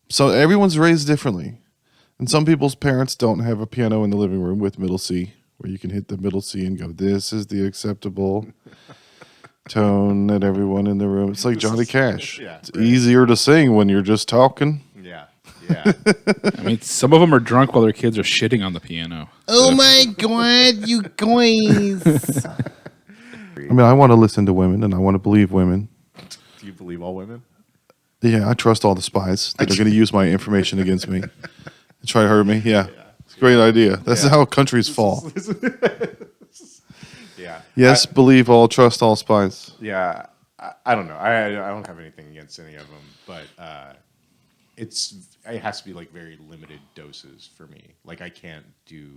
So everyone's raised differently. And some people's parents don't have a piano in the living room with middle C, where you can hit the middle C and go, this is the acceptable tone that everyone in the room. It's like Johnny Cash. Yeah, it's easier to sing when you're just talking. Yeah. Yeah. I mean, some of them are drunk while their kids are shitting on the piano. Oh my God, you guys. I mean, I want to listen to women and I want to believe women. Do you believe all women? Yeah, I trust all the spies that are going to use my information against me and try to hurt me. Yeah. It's a great idea. That's how countries fall. Yeah. Yes, believe all, trust all spies. Yeah. I don't know. I don't have anything against any of them, but it has to be like very limited doses for me. Like I can't do.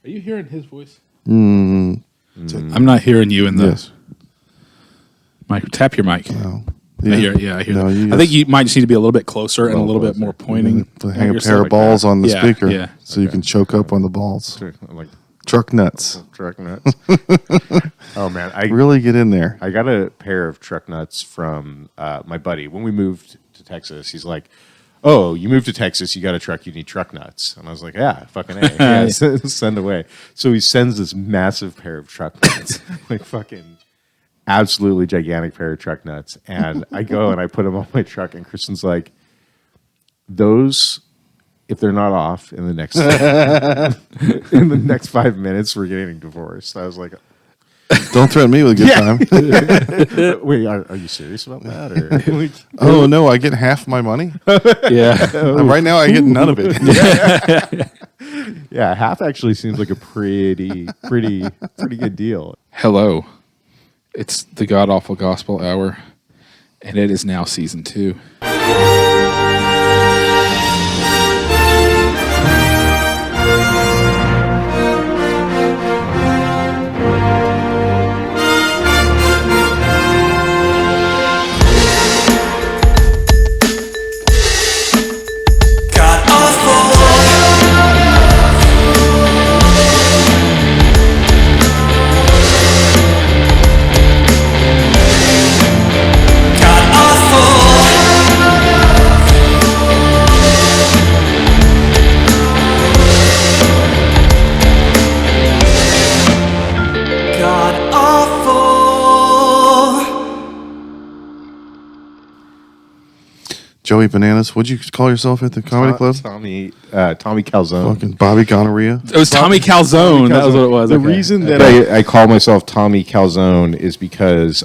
Are you hearing his voice? Mm. I'm not hearing you in the Yes. mic. Tap your mic. No. I hear. I hear. No, that. I think you might just need to be a little bit closer and a little bit more pointing. Hang a pair of balls on the speaker so you Okay. can choke up on the balls. I'm like Truck nuts. truck nuts. Oh man, I Really get in there. I got a pair of truck nuts from my buddy when we moved to Texas. He's like, "Oh, you moved to Texas, you got a truck, you need truck nuts." And I was like, "Yeah, fucking A." Yeah, send away. So he sends this massive pair of truck nuts, like fucking absolutely gigantic pair of truck nuts. And I go and I put them on my truck, and Kristen's like, "Those, if they're not off in the next in the next 5 minutes, we're getting divorced." I was like, Don't threaten me with a good time. "Wait, are you serious about that?" Or Oh, no, I get half my money? Yeah. Right now, I get none of it. yeah, half actually seems like a pretty good deal. Hello. It's the God Awful Gospel Hour, and it is now season 2. Joey Bananas, what'd you call yourself at the comedy club? Tommy Calzone. Fucking Bobby Gonorrhea. It was Tommy Calzone. That was what it was. The Okay. reason that I call myself Tommy Calzone is because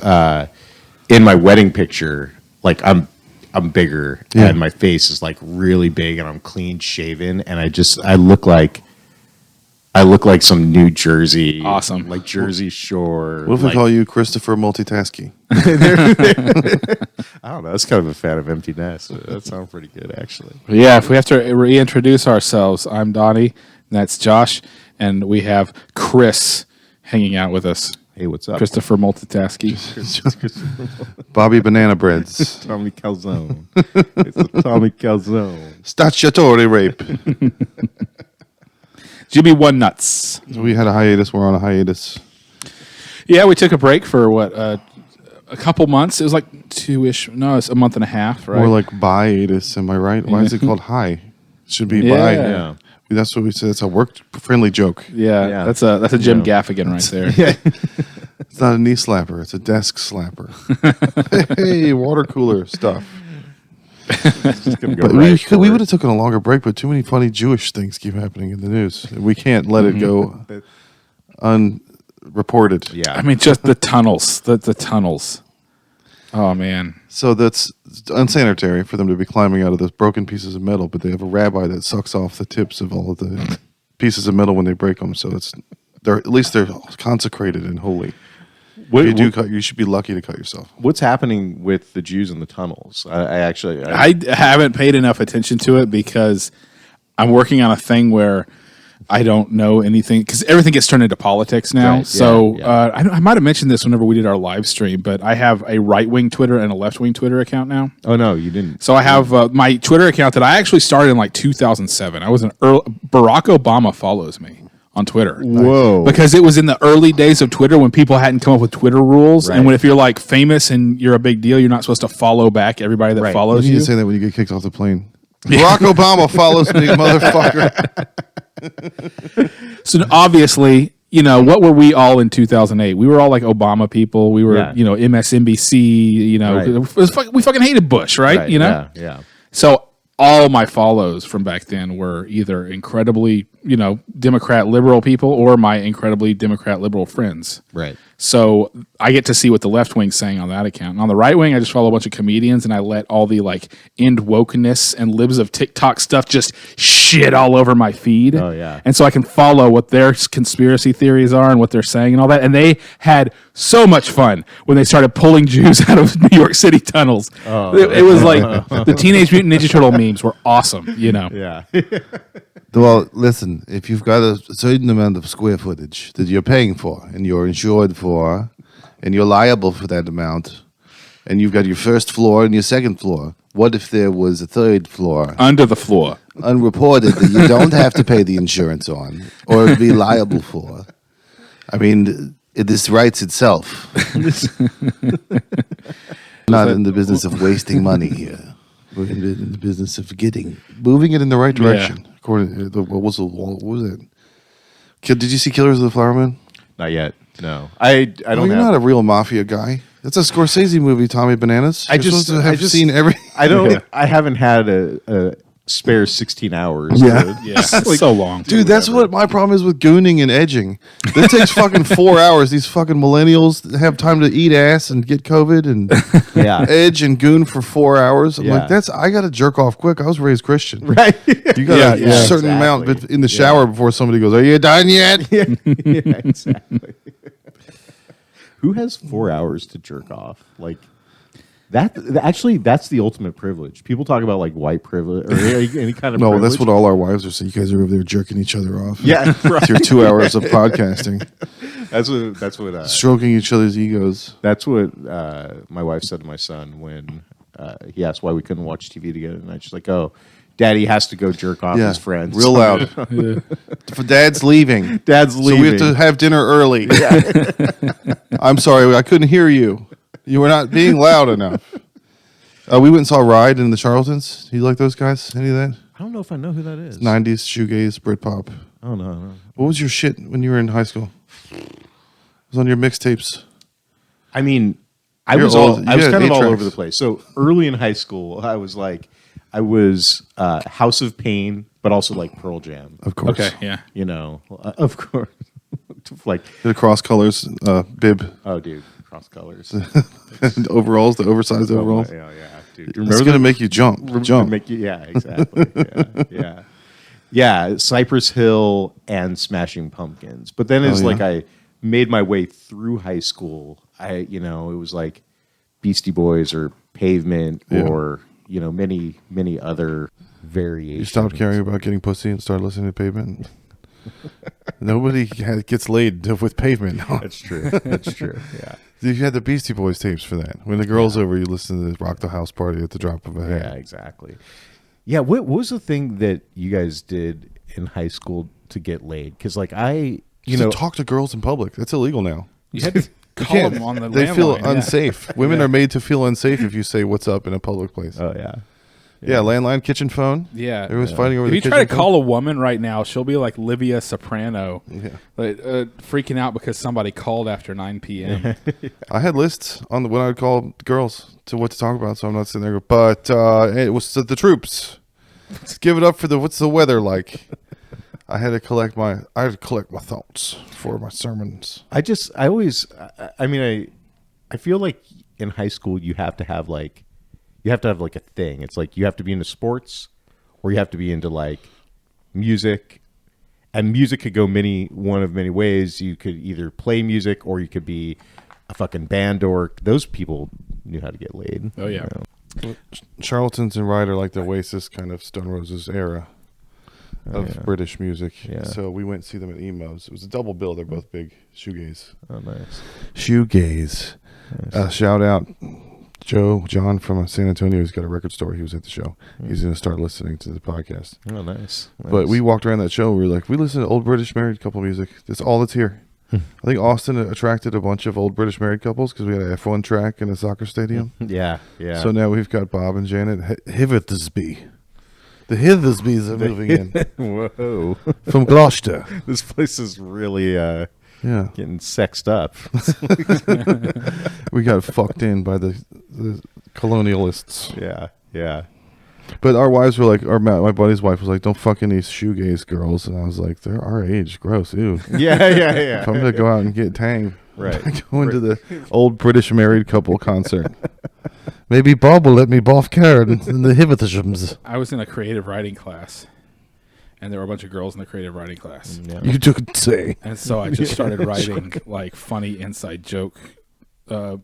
in my wedding picture, like I'm bigger and my face is like really big and I'm clean shaven and I look like some New Jersey, Awesome. like Jersey Shore. What if we call you Christopher Multitaski? I don't know. I was kind of a fan of Empty Nest. That sounds pretty good, actually. Yeah, if we have to reintroduce ourselves, I'm Donnie, and that's Josh, and we have Chris hanging out with us. Hey, what's up? Christopher Multitaski. Bobby Banana Breads. Tommy Calzone. It's the Tommy Calzone. Statutory rape. GB1 Nuts. We had a hiatus. We're on a hiatus. Yeah, we took a break for a couple months. It was like 2-ish. No, it's a month and a half, right? More like bi-atus, am I right? Why is it called high? It should be Yeah. bi. Yeah. That's what we said. It's a work-friendly joke. Yeah, that's a Jim Gaffigan right there. It's not a knee slapper. It's a desk slapper. Hey, water cooler stuff. But we would have taken a longer break, but too many funny Jewish things keep happening in the news. We can't let it go unreported. Yeah. I mean, just the tunnels. The tunnels. Oh, man. So that's unsanitary for them to be climbing out of those broken pieces of metal, but they have a rabbi that sucks off the tips of all of the pieces of metal when they break them. So at least they're consecrated and holy. You should be lucky to cut yourself. What's happening with the Jews in the tunnels? I haven't paid enough attention to it because I'm working on a thing where I don't know anything because everything gets turned into politics now. Right, so yeah. I might have mentioned this whenever we did our live stream, but I have a right-wing Twitter and a left-wing Twitter account now. Oh, no, you didn't. So I have my Twitter account that I actually started in like 2007. I was Barack Obama follows me on Twitter. Whoa. Because it was in the early days of Twitter when people hadn't come up with Twitter rules. Right. And if you're like famous and you're a big deal, you're not supposed to follow back everybody that follows You you. need to say that when you get kicked off the plane. Barack Obama follows me, motherfucker. So obviously, what were we all in 2008? We were all like Obama people. We were, Yeah. MSNBC. Right. We fucking hated Bush, right? Yeah. So all my follows from back then were either incredibly, Democrat liberal people or my incredibly Democrat liberal friends. Right. So I get to see what the left wing's saying on that account. And on the right wing, I just follow a bunch of comedians and I let all the end wokeness and libs of TikTok stuff just shit all over my feed. Oh, yeah. And so I can follow what their conspiracy theories are and what they're saying and all that. And they had so much fun when they started pulling Jews out of New York City tunnels. Oh. It was like the Teenage Mutant Ninja Turtle memes were awesome, Yeah. Well, listen, if you've got a certain amount of square footage that you're paying for and you're insured for and you're liable for that amount and you've got your first floor and your second floor, what if there was a third floor under the floor. unreported that you don't have to pay the insurance on or be liable for? I mean, this writes itself. Not in the business of wasting money here. We're in the business of moving it in the right direction. According to what was it? Did you see Killers of the Flower Moon? Not yet. No. I don't You're have. not a real mafia guy. That's a Scorsese movie, Tommy Bananas. You're supposed to have seen every. I don't. I haven't had a spare 16 hours. Yeah. Yeah, so long. Dude, that's what my problem is with gooning and edging. This takes fucking 4 hours. These fucking millennials have time to eat ass and get COVID and Yeah. edge and goon for 4 hours. I'm Yeah. like, I got to jerk off quick. I was raised Christian. Right. You got a certain amount exactly. in the shower before somebody goes, "Are you done yet?" Yeah, exactly. Who has 4 hours to jerk off? Like that. Actually, that's the ultimate privilege. People talk about like white privilege or any kind of. No, privilege. that's what all our wives are saying. You guys are over there jerking each other off. Yeah, right. It's your 2 hours of podcasting, That's what. stroking each other's egos. That's what my wife said to my son when he asked why we couldn't watch TV together, and I was just like, "Oh, Daddy has to go jerk off his friends, real loud. For Dad's leaving. Dad's So we have leaving. to have dinner early. I'm sorry, I couldn't hear you. You were not being loud enough. We went and saw Ride in the Charlatans. You like those guys? Any of that? I don't know if I know who that is. 90s shoegaze, Britpop. Oh no. What was your shit when you were in high school? It was on your mixtapes. I mean, I You're was old. I was You had kind of all 8 over the tracks. place. So early in high school, I was House of Pain, but also like Pearl Jam. Of course. Okay, yeah. Of course. Like, The cross colors, bib, oh, dude, cross colors. overalls, the oversized overalls. Yeah, dude. It's Remember going to make you jump. Make you, yeah, exactly. Yeah. Cypress Hill and Smashing Pumpkins. But then it's yeah? like I made my way through high school. It was like Beastie Boys or Pavement or many other variations. You stopped caring about getting pussy and started listening to Pavement. Nobody gets laid with Pavement. That's true. That's true. Yeah. You had the Beastie Boys tapes for that. When the girl's over, you listen to Rock the House Party at the drop of a hat. Yeah, exactly. Yeah, what was the thing that you guys did in high school to get laid? Because To talk to girls in public. That's illegal now. You had to You call can't. them on the They feel landline, yeah. unsafe. Women are made to feel unsafe if you say "what's up" in a public place. oh yeah, yeah, landline, kitchen phone. Yeah. Everyone's fighting over If the you kitchen try to phone. call a woman right now, she'll be like Livia Soprano, Yeah. freaking out because somebody called after 9 p.m. I had lists on when I'd call girls to what to talk about, so I'm not sitting there. But it was the troops. Let's give it up for what's the weather like. I had to collect my thoughts for my sermons. I feel like in high school you have to have a thing. It's like you have to be into sports or you have to be into like music. And music could go one of many ways. You could either play music or you could be a fucking band dork. Those people knew how to get laid. Oh, yeah. Charlatans and Ride are like the Oasis kind of Stone Roses era of British music. Yeah. So we went to see them at Emo's. It was a double bill. They're both big shoegaze. Oh, nice. Shoegaze. Shout out John from San Antonio. He's got a record store. He was at the show. He's going to start listening to the podcast. Oh, nice. But we walked around that show. We were like, we listen to old British married couple music. That's all that's here. I think Austin attracted a bunch of old British married couples because we had an F1 track in a soccer stadium. Yeah. So now we've got Bob and Janet Hivethsby. The Hithersbys are moving in Whoa. from Gloucester. This place is really Yeah. getting sexed up. We got fucked in by the colonialists. Yeah. But our wives were like, my buddy's wife was like, don't fuck any shoegaze girls. And I was like, they're our age. Gross. Ew. Yeah. If I'm going to go out and get tang, Right. go into the old British married couple concert. Maybe Bob will let me boff Karen in the Hithersbys. I was in a creative writing class, and there were a bunch of girls in the creative writing class. Yeah. You could say. And so I just started writing like funny inside joke,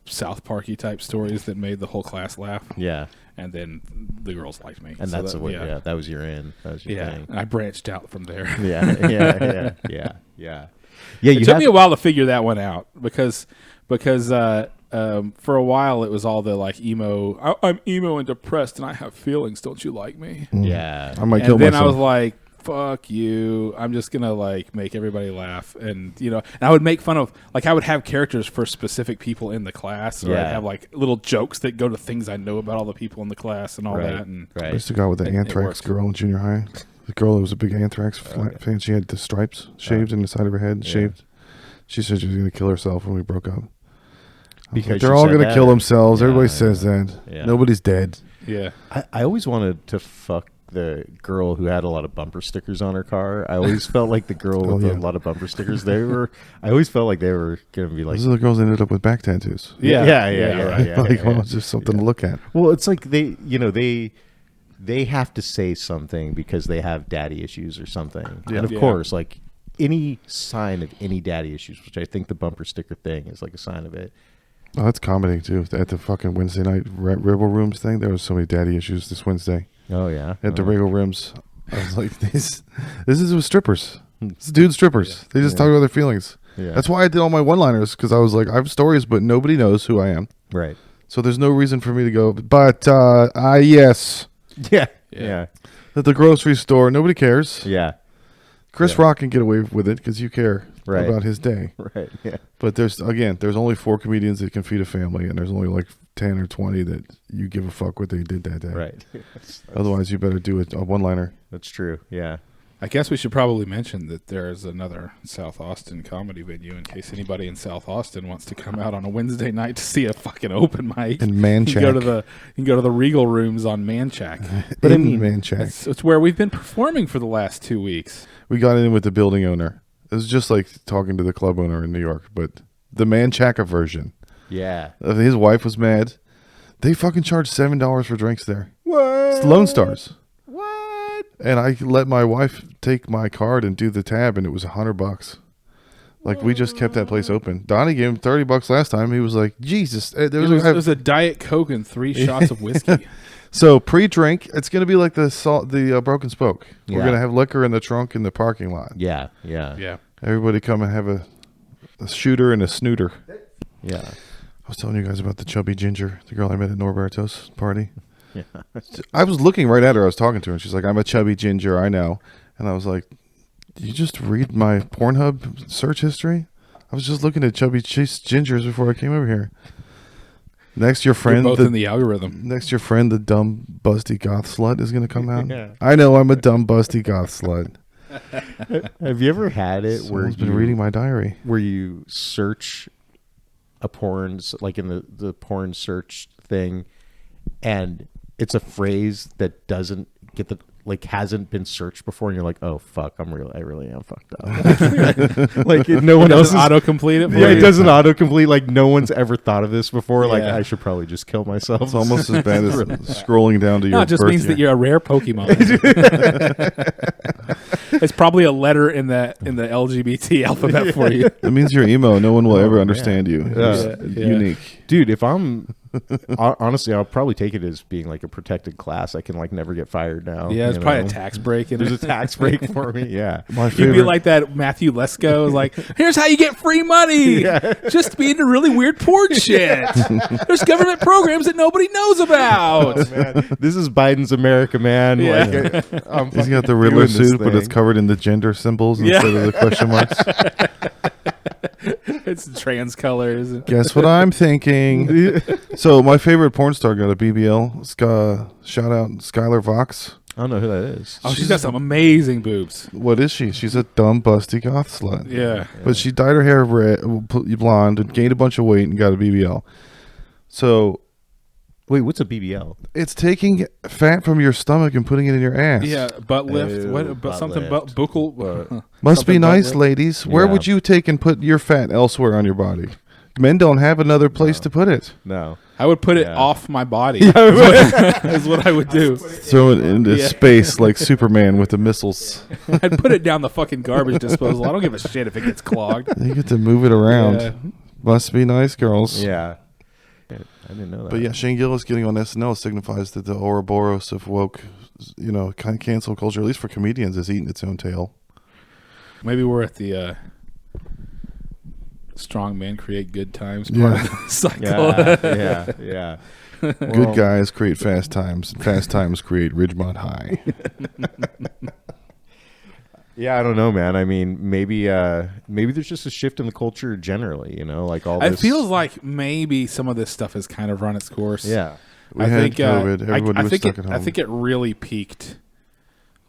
South Parky type stories that made the whole class laugh. Yeah. And then the girls liked me. And So that's that, the way. Yeah. That was your in. That was your Yeah. thing. And I branched out from there. Yeah. Yeah. It took me a while to figure that one out because for a while it was all the like emo. I'm emo and depressed and I have feelings. Don't you like me? Yeah. I might kill And then myself. I was like, fuck you. I'm just gonna like make everybody laugh, and and I would make fun of, like, I would have characters for specific people in the class, or I'd Yeah. have like little jokes that go to things I know about all the people in the class and all that. And I used to go out with the It anthrax worked. girl in junior high. The girl that was a big anthrax fan. She had the stripes shaved in the side of her head, shaved. She said she was going to kill herself when we broke up. Because they're she all said going to that, kill or- themselves. Yeah, Everybody yeah. says that. Yeah. Nobody's dead. yeah, I always wanted to fuck the girl who had a lot of bumper stickers on her car. I always felt like the girl with yeah. a lot of bumper stickers. I always felt like they were going to be like. Those are the girls that ended up with back tattoos. Yeah. Like, well, it's just something to look at. Well, it's like they have to say something because they have daddy issues or something. Yeah. And of Yeah. course, like any sign of any daddy issues, which I think the bumper sticker thing is like a sign of it. Oh, that's comedy, too. At the fucking Wednesday night Rebel Rooms thing, there was so many daddy issues this Wednesday. Oh yeah. At the Rebel Rooms. I was like, this is with strippers. It's dude strippers. They just talk about their feelings. Yeah. That's why I did all my one-liners, because I was like, I have stories, but nobody knows who I am. Right. So there's no reason for me to go, but yes. Yeah. Yeah. Yeah. At the grocery store, nobody cares. Yeah. Chris Rock can get away with it because you care Right. about his day. Right. Yeah. But there's only 4 comedians that can feed a family, and there's only like 10 or 20 that you give a fuck what they did that day. Right. Otherwise, you better do a one-liner. That's true. Yeah. I guess we should probably mention that there is another South Austin comedy venue in case anybody in South Austin wants to come out on a Wednesday night to see a fucking open mic. In You can go to Manchac. the Regal Rooms on Manchac. But Manchac. It's where we've been performing for the last 2 weeks. We got in with the building owner. It was just like talking to the club owner in New York, but the Manchaca version. Yeah. His wife was mad. They fucking charged $7 for drinks there. What? It's Lone Stars. What? And I let my wife take my card and do the tab, and it was $100. Like, we just kept that place open. Donnie gave him $30 last time. He was like, Jesus. It was a Diet Coke and 3 shots of whiskey. So pre-drink, it's going to be like the Broken Spoke. We're Yeah. going to have liquor in the trunk in the parking lot. Yeah. Yeah. Yeah. Everybody come and have a shooter and a snooter. Yeah. I was telling you guys about the chubby ginger, the girl I met at Norberto's party. Yeah. I was looking right at her. I was talking to her, and she's like, I'm a chubby ginger, I know. And I was like, did you just read my Pornhub search history? I was just looking at chubby gingers before I came over here. Next, your We're friend, both in the algorithm. next your friend, the dumb busty goth slut is going to come out. Yeah. I know I'm a dumb busty goth slut. Have you ever had it where Someone's been reading my diary. where you search a porn, like in the porn search thing, and it's a phrase that doesn't get the, like, hasn't been searched before, and you're like, oh fuck, I really am fucked up. Like no one else Doesn't autocomplete it for Yeah, you? it doesn't autocomplete. Like no one's ever thought of this before. Like Yeah. I should probably just kill myself. It's almost as bad as scrolling down to your No, it just birth means year. that you're a rare Pokemon. It's probably a letter in the LGBT alphabet for you. It means you're emo. No one will ever man. understand you. Yeah. It's Yeah. unique. Dude, if I'm honestly, I'll probably take it as being like a protected class. I can like never get fired now. Yeah, it's you probably know? a tax break. In There's it. a tax break for me. Yeah. My You'd favorite. be like that Matthew Lesko, like, here's how you get free money. Just be into really weird porn shit. There's government programs that nobody knows about. Oh, man. This is Biden's America, man. Yeah. Like, I'm He's got the fucking Riddler doing this suit, but it's thing. covered in the gender symbols Yeah. instead of the question marks. It's trans colors. Guess what I'm thinking? So my favorite porn star got a BBL. Shout out Skylar Vox. I don't know who that is. Oh, she's got some amazing boobs. What is she? She's a dumb, busty goth slut. Yeah. But she dyed her hair red, blonde, and gained a bunch of weight and got a BBL. So Wait, what's a BBL? it's taking fat from your stomach and putting it in your ass. Yeah, butt lift. Ew, What? butt Something lift. buccal. Must be something butt nice, lift. ladies. Where Yeah. would you take and put your fat elsewhere on your body? Men don't have another place to put it. No. I would put it Yeah. off my body. Is what I would do. Throw it into space like Superman with the missiles. I'd put it down the fucking garbage disposal. I don't give a shit if it gets clogged. You get to move it around. Yeah. Must be nice, girls. Yeah. I didn't know that. But yeah, Shane Gillis getting on SNL signifies that the Ouroboros of woke, cancel culture, at least for comedians, is eating its own tail. Maybe we're at the strong men create good times part Yeah. of the cycle. Yeah. Good guys create fast times, and fast times create Ridgemont High. Yeah, I don't know, man. I mean, maybe there's just a shift in the culture generally, like all It this. feels like maybe some of this stuff has kind of run its course. Yeah. We had COVID. Everybody was stuck at home. I think it really peaked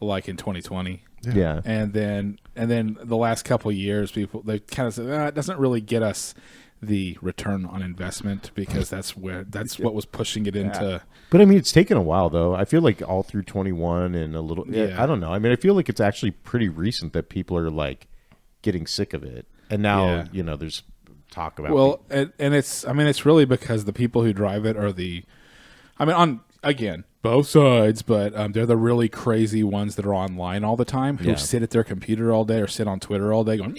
like in 2020. Yeah. And then the last couple of years, they kind of said it doesn't really get us the return on investment because that's what was pushing it into. But I mean, it's taken a while though. I feel like all through 21 and a little. Yeah. Yeah. I don't know. I mean, I feel like it's actually pretty recent that people are like getting sick of it, and now there's talk about. Well, and it's really because the people who drive it are on both sides, but they're the really crazy ones that are online all the time who sit at their computer all day or sit on Twitter all day going.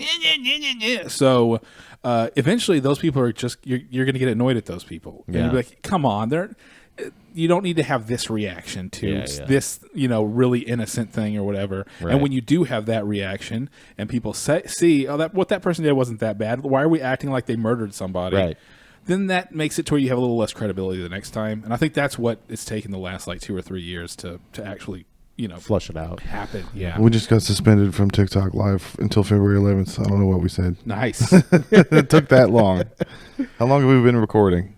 So eventually, those people are just you're going to get annoyed at those people. And you'll be like, come on, you don't need to have this reaction to this really innocent thing or whatever. Right. And when you do have that reaction, and people see what that person did wasn't that bad. Why are we acting like they murdered somebody? Right. Then that makes it to where you have a little less credibility the next time. And I think that's what it's taken the last 2 or 3 years to actually, flush it out. happen. Yeah. We just got suspended from TikTok Live until February 11th. I don't know what we said. Nice. It took that long. How long have we been recording?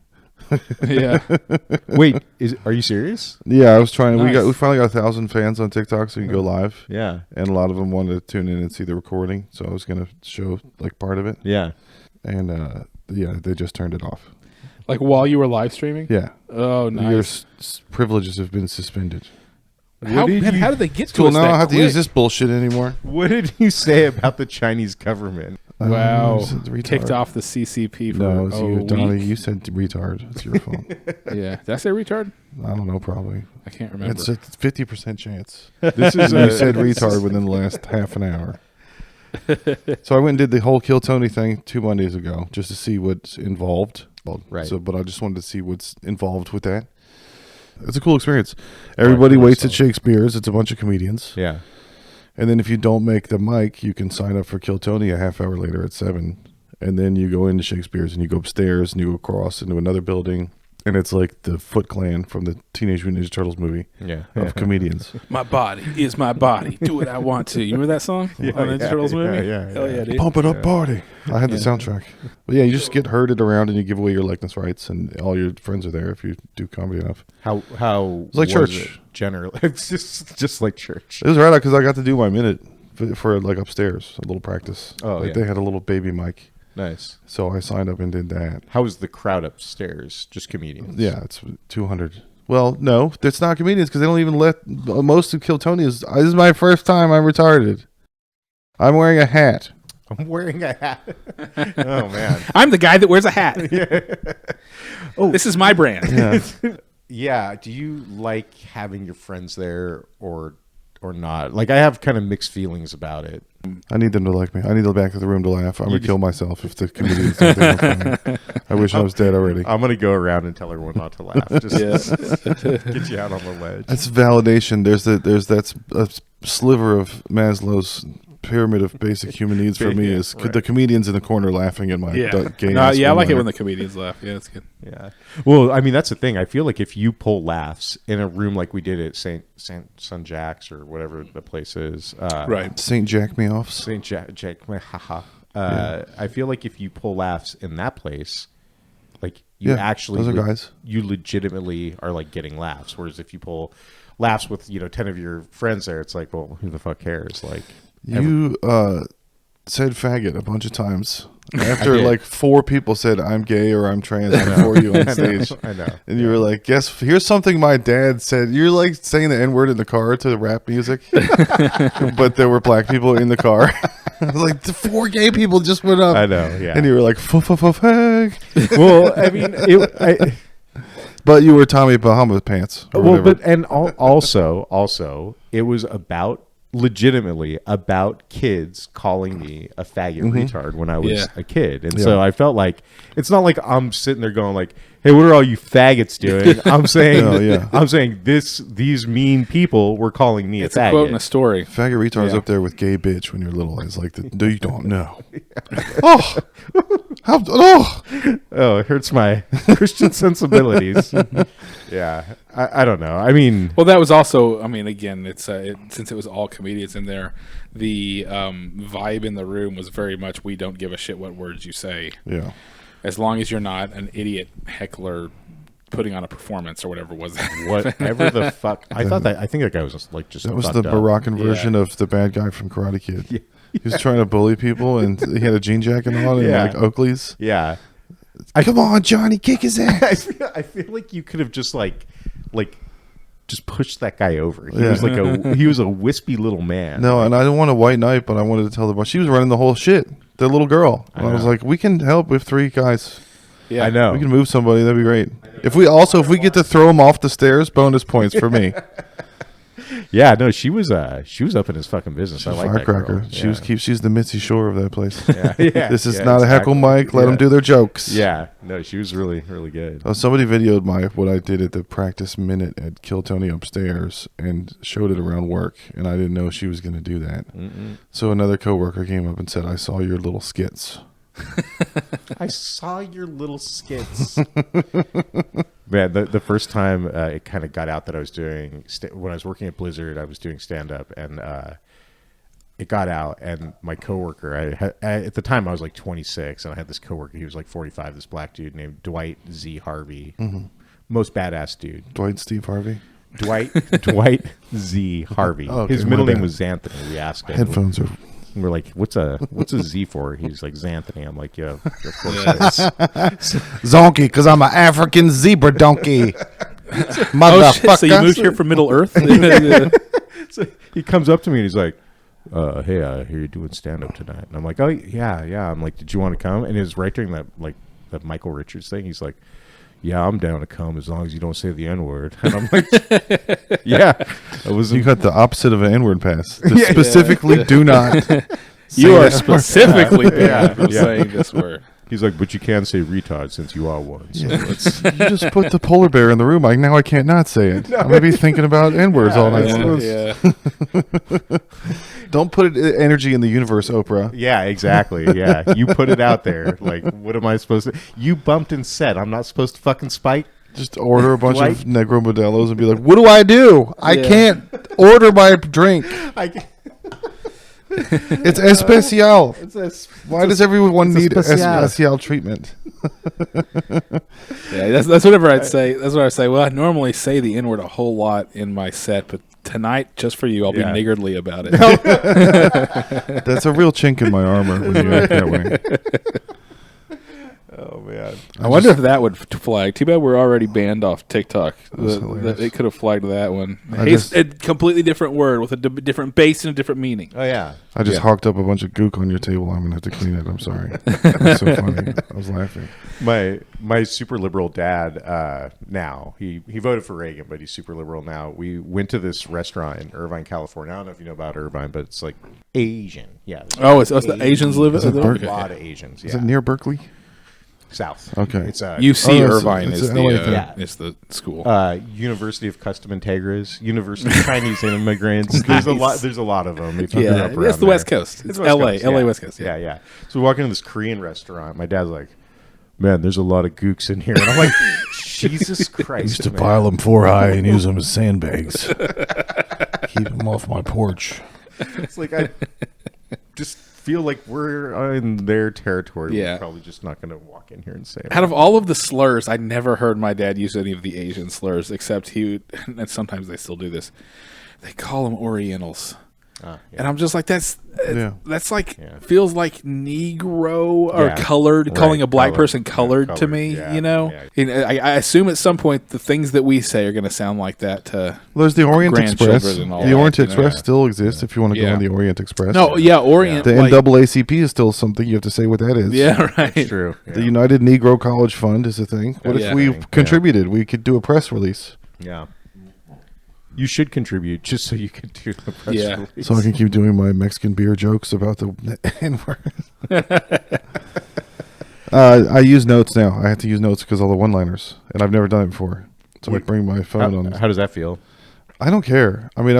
Yeah. Wait, are you serious? Yeah, I was trying. Nice. We finally got 1,000 fans on TikTok, so you can go live. Yeah. And a lot of them wanted to tune in and see the recording, so I was going to show part of it. Yeah. And they just turned it off. Like while you were live streaming? Yeah. Oh, Your nice. privileges have been suspended. How did they get to Cool. us Now I that don't have to quick? use this bullshit anymore. What did you say about the Chinese government? Wow. It's a retard. Kicked off the CCP for No, it's a you, Donnie. week. You said retard. It's your fault. Yeah. Did I say retard? I don't know. Probably. I can't remember. It's a 50% chance. This is You said retard within the last half an hour. So I went and did the whole Kill Tony thing 2 Mondays ago just to see what's involved. Well, Right. But I just wanted to see what's involved with that. It's a cool experience. Everybody waits at Shakespeare's. It's a bunch of comedians. Yeah. And then if you don't make the mic, you can sign up for Kill Tony a half hour later at 7. And then you go into Shakespeare's and you go upstairs and you go across into another building. And it's like the Foot Clan from the Teenage Mutant Ninja Turtles movie of comedians. My body is my body. Do what I want to. You remember that song? On the Ninja Turtles movie? yeah. Hell yeah, dude. Pump it up, party. I had the soundtrack. But yeah, you just get herded around and you give away your likeness rights, and all your friends are there if you do comedy enough. How It's like was church. it generally? It's just like church. It was right because I got to do my minute for like upstairs, a little practice. Oh, like yeah. they had a little baby mic, Nice. so I signed up and did that. How was the crowd upstairs? Just comedians. Yeah, it's 200. Well, no, it's not comedians because they don't even let most of Kill Tony is. This is my first time I'm retarded. I'm wearing a hat. I'm wearing a hat. Oh man. I'm the guy that wears a hat. This is my brand. Yeah. Yeah. Do you like having your friends there or not? Like I have kind of mixed feelings about it. I need them to like me. I need them back to the room to laugh. I'm gonna kill myself if the comedians don't think I'm funny. I wish I was dead already. I'm gonna go around and tell everyone not to laugh. Just get you out on the ledge. That's validation. There's that a sliver of Maslow's pyramid of basic human needs for me is right. the comedians in the corner laughing at my gay No, ass yeah, I like it when one-liner. the comedians laugh. Yeah, that's good. Yeah. Well, I mean, that's the thing. I feel like if you pull laughs in a room like we did at St. Jack's or whatever the place is, Right. St. Jack Me Offs. St. Jack, haha. I feel like if you pull laughs in that place, like you Yeah, actually those are guys. you legitimately are like getting laughs. Whereas if you pull laughs with 10 of your friends there, it's like, well, who the fuck cares? Like You said faggot a bunch of times. After did. like 4 people said I'm gay or I'm trans before you on stage. I know. And you were like, "Guess here's something my dad said." You're like saying the N-word in the car to the rap music, but there were black people in the car. I was like, the 4 gay people just went up. I know, yeah. And you were like, "Fag." Well, I mean, But you were Tommy Bahama pants. Or well, whatever. but and also, it was legitimately about kids calling me a faggot retard when I was a kid, and so I felt like it's not like I'm sitting there going like, "Hey, what are all you faggots doing?" I'm saying, I'm saying these mean people were calling me It's a a faggot. quote in a story. Faggot retard's Yeah. up there with gay bitch when you're little. It's like, you don't know. Oh, Oh, it hurts my Christian sensibilities. Yeah, I don't know. I mean, Well, that was also. I mean, again, it's since it was all comedians in there, the vibe in the room was very much we don't give a shit what words you say, yeah. as long as you're not an idiot heckler putting on a performance or whatever was that. whatever the fuck. I think that guy was just That was the fucked up. Moroccan version of the bad guy from Karate Kid. Yeah. He was trying to bully people, and he had a jean jacket on and Yeah. like Oakley's. Yeah. Come on, Johnny, kick his ass. I feel like you could have just like just pushed that guy over. He Yeah. was like he was a wispy little man. No, and I didn't want a white knight, but I wanted to tell the boss she was running the whole shit. The little girl. And I was know. like, we can help with 3 guys. Yeah, I know. We can move somebody. That'd be great. If we get to throw him off the stairs, bonus points for me. Yeah, no, she was up in his fucking business. I like that Firecracker. girl. She's the Mitzi Shore of that place. Yeah. This is Yeah, not a heckle exactly. mic. Let them do their jokes. Yeah, no, she was really, really good. Oh, somebody videoed what I did at the practice minute at Kill Tony upstairs and showed it around work, and I didn't know she was going to do that. So another coworker came up and said, "I saw your little skits." I saw your little skits. Man, the first time it kind of got out that I was doing when I was working at Blizzard, I was doing stand up, and it got out. And my coworker, at the time I was like 26, and I had this coworker. He was like 45. This black dude named Dwight Z. Harvey, most badass dude. Dwight and Steve Harvey. Dwight Z. Harvey. Oh, okay, His my middle name bad. was Xanthony. We asked him. Headphones are. And we're like, what's a Z for? He's like, Xanthony. I'm like, yeah, of course it is. Zonky, because I'm an African zebra donkey. Oh, shit, so you moved here from Middle Earth? So he comes up to me and he's like, hey, I hear you're doing stand-up tonight. And I'm like, oh, yeah. I'm like, did you want to come? And it was right during that Michael Richards thing. He's like, yeah, I'm down to come as long as you don't say the N-word. And I'm like, yeah. You got the opposite of an N-word pass. Specifically, do not. You are that. specifically banned from Yeah. saying this word. He's like, but you can say retard since you are one. So let's. You just put the polar bear in the room. Now I can't not say it. I'm maybe thinking about N-words all night. Yeah. Don't put energy in the universe, Oprah. Yeah, exactly. Yeah, you put it out there. Like, what am I supposed to? You bumped and said I'm not supposed to fucking spike. Just order a bunch Dwight. of Negro Modelos and be like, what do I do? I can't order my drink. It's especial. Why does everyone need especial treatment? Yeah, that's whatever I'd say. That's what I say. Well, I normally say the N word a whole lot in my set, but tonight, just for you, I'll Yeah. be niggardly about it. That's a real chink in my armor when you act that way. Oh man. I wonder if that would flag. Too bad we're already banned off TikTok. That's hilarious. It could have flagged that one. I It's just- a completely different word with a different base and a different meaning. Oh yeah. I just hawked up a bunch of gook on your table. I'm gonna have to clean it. I'm sorry. That's so funny. I was laughing. My super liberal dad now he voted for Reagan, but he's super liberal now. We went to this restaurant in Irvine, California. I don't know if you know about Irvine, but it's like Asian. Yeah. Oh, it's the Asians live Is it there? Berkeley? A lot of Asians. Is Yeah. it near Berkeley? South. Okay. It's UC it's- Irvine it's is an the LA thing. is the school. University of Custom Integras, University of Chinese Immigrants. There's a lot. There's a lot of them. If you grew up around it's the West there. Coast. It's West LA, Coast, LA yeah. West Coast. Yeah, yeah. So we walk into this Korean restaurant. My dad's like, "Man, there's a lot of gooks in here," and I'm like, "Jesus Christ!" Used to man. pile them 4 high and use them as sandbags. Keep them off my porch. It's like I just feel like we're in their territory. Yeah. We're probably just not going to walk in here and say it. Out of all of the slurs, I never heard my dad use any of the Asian slurs, except he would, and sometimes they still do this. They call them Orientals. And I'm just like, that's like, feels like Negro or colored, calling a black person colored to me, you know? And I assume at some point the things that we say are going to sound like that to there's the Orient Express. grandchildren and all The that, Orient you know? Express still exists if you want to go on the Orient Express. No, Orient. The like, NAACP is still something. You have to say what that is. Yeah, right. It's true. The United Negro College Fund is a thing. What if we contributed? We could do a press release. Yeah. You should contribute just so you can do the press release. So I can keep doing my Mexican beer jokes about the N-word. I use notes now. I have to use notes because all the one-liners, and I've never done it before. So I bring my phone on. How does that feel? I don't care. I mean,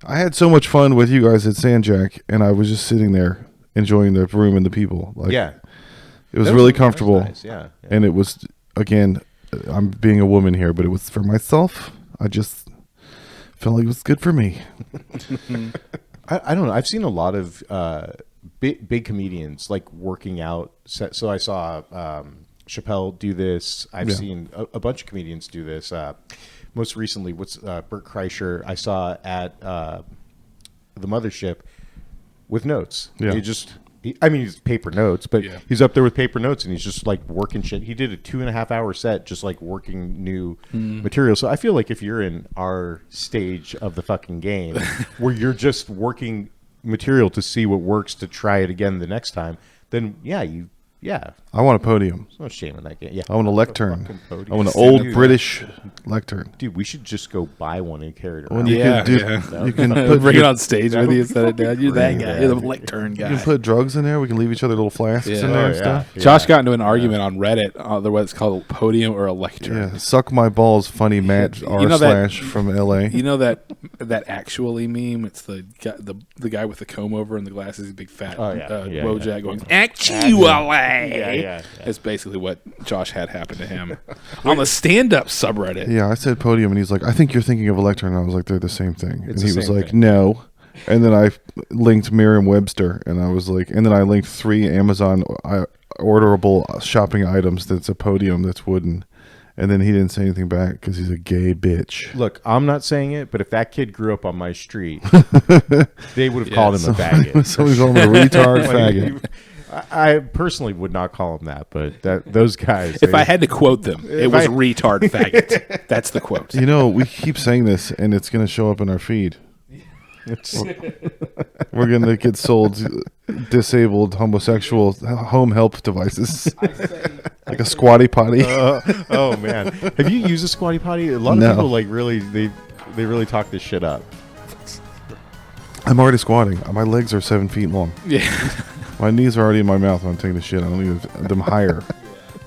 I had so much fun with you guys at Sandjack, and I was just sitting there enjoying the room and the people. Like, it was really comfortable. Nice. Yeah. And it was, again, I'm being a woman here, but it was for myself. I just felt like it was good for me. I don't know. I've seen a lot of big comedians like working out. So I saw Chappelle do this. I've seen a bunch of comedians do this. Most recently, Bert Kreischer I saw at the Mothership with notes. Yeah. He's paper notes, but he's up there with paper notes, and he's just like working shit. He did a 2.5 hour set, just like working new material. So I feel like if you're in our stage of the fucking game, where you're just working material to see what works to try it again the next time, then I want a podium. there's no shame in that game. Yeah, I want a lectern. fucking podium. I want an old British lectern. Dude, we should just go buy one and carry it When around. you you can put bring it on stage with you and set it down. You're that guy. You're the lectern guy. You can put drugs in there. We can leave each other little flasks in there and stuff. Josh got into an argument on Reddit on what's called a podium or a lectern. Yeah, suck my balls, funny Matt r/ from LA. You know that actually meme? It's the guy with the comb over and the glasses, big fat Wojak going actually. Yeah. That's basically what Josh had happen to him on the stand-up subreddit. Yeah, I said podium, and he's like, I think you're thinking of a lectern. And I was like, they're the same thing. It's and he the was same like, thing. no. And then I linked Merriam-Webster, and I was like, and then I linked 3 Amazon orderable shopping items that's a podium that's wooden. And then he didn't say anything back because he's a gay bitch. Look, I'm not saying it, but if that kid grew up on my street, they would have called him a faggot. So we call him a retard faggot. I personally would not call him that, but those guys. If I had to quote them, it was retard faggot. That's the quote. You know, we keep saying this, and it's going to show up in our feed. We're going to get sold disabled homosexual home help devices. Like a squatty potty. Oh, man. Have you used a squatty potty? A lot of people they really talk this shit up. I'm already squatting. My legs are 7 feet long. Yeah. My knees are already in my mouth when I'm taking the shit. I don't need them higher.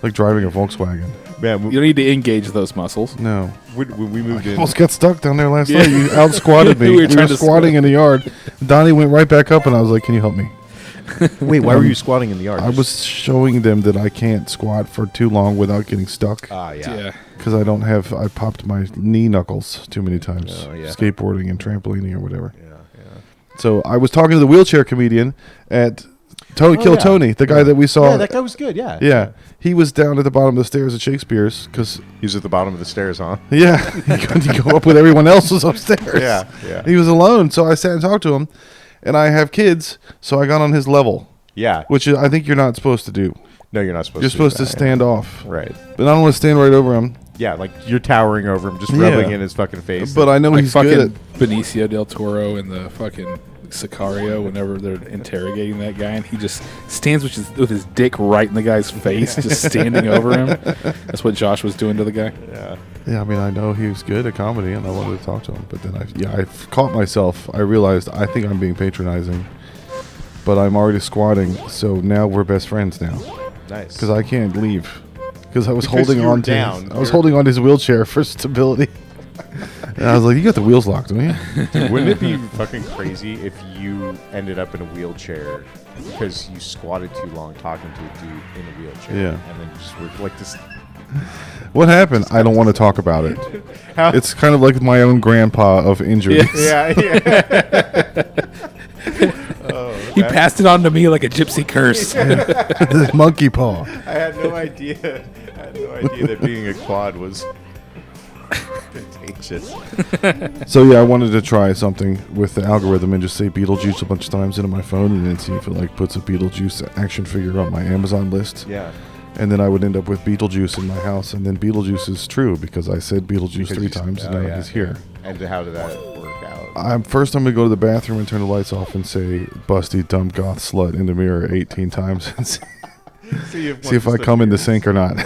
Like driving a Volkswagen. Man, You don't need to engage those muscles. No. when we moved in. Almost got stuck down there last night. You out-squatted me. We were we trying were to squatting in the yard. Donnie went right back up, and I was like, can you help me? Wait, why were you squatting in the yard? I was showing them that I can't squat for too long without getting stuck. Yeah. Because I popped my knee knuckles too many times. Skateboarding and trampolining or whatever. Yeah. So I was talking to the wheelchair comedian at Tony, the guy that we saw. Yeah, that guy was good, yeah. Yeah. He was down at the bottom of the stairs at Shakespeare's because He was at the bottom of the stairs, huh? yeah, he couldn't go up with everyone else was upstairs. Yeah. He was alone, so I sat and talked to him. And I have kids, so I got on his level. Yeah. Which I think you're not supposed to do. No, you're not supposed You're to. supposed to stand off. Right. But I don't want to stand right over him. Yeah, like you're towering over him, just rubbing in his fucking face. But I know Like he's fucking good at Benicio del Toro and the fucking Sicario whenever they're interrogating that guy, and he just stands with his dick right in the guy's face, just standing over him. That's what Josh was doing to the guy. Yeah, I mean, I know he was good at comedy, and I wanted to talk to him. But then I caught myself. I realized I think I'm being patronizing, but I'm already squatting. So now we're best friends now. Nice. Because I can't leave. Because I was Because holding you were on to. down. I was holding on to his wheelchair for stability. And I was like, "You got the wheels locked, don't you?" Dude, wouldn't it be fucking crazy if you ended up in a wheelchair because you squatted too long talking to a dude in a wheelchair? Yeah. And then you just were like this. What happened? I don't want to talk about it. It's kind of like my own grandpa of injuries. Yeah. He passed it on to me like a gypsy curse. The monkey paw. I had no idea. That being a quad was contagious. So yeah, I wanted to try something with the algorithm and just say Beetlejuice a bunch of times into my phone, and then see if it like puts a Beetlejuice action figure on my Amazon list. Yeah. And then I would end up with Beetlejuice in my house, and then Beetlejuice is true because I said Beetlejuice 3 times, and now he's here. And how did that work out? I'm gonna go to the bathroom and turn the lights off and say "busty dumb goth slut" in the mirror 18 times and see if I come in the sink or not.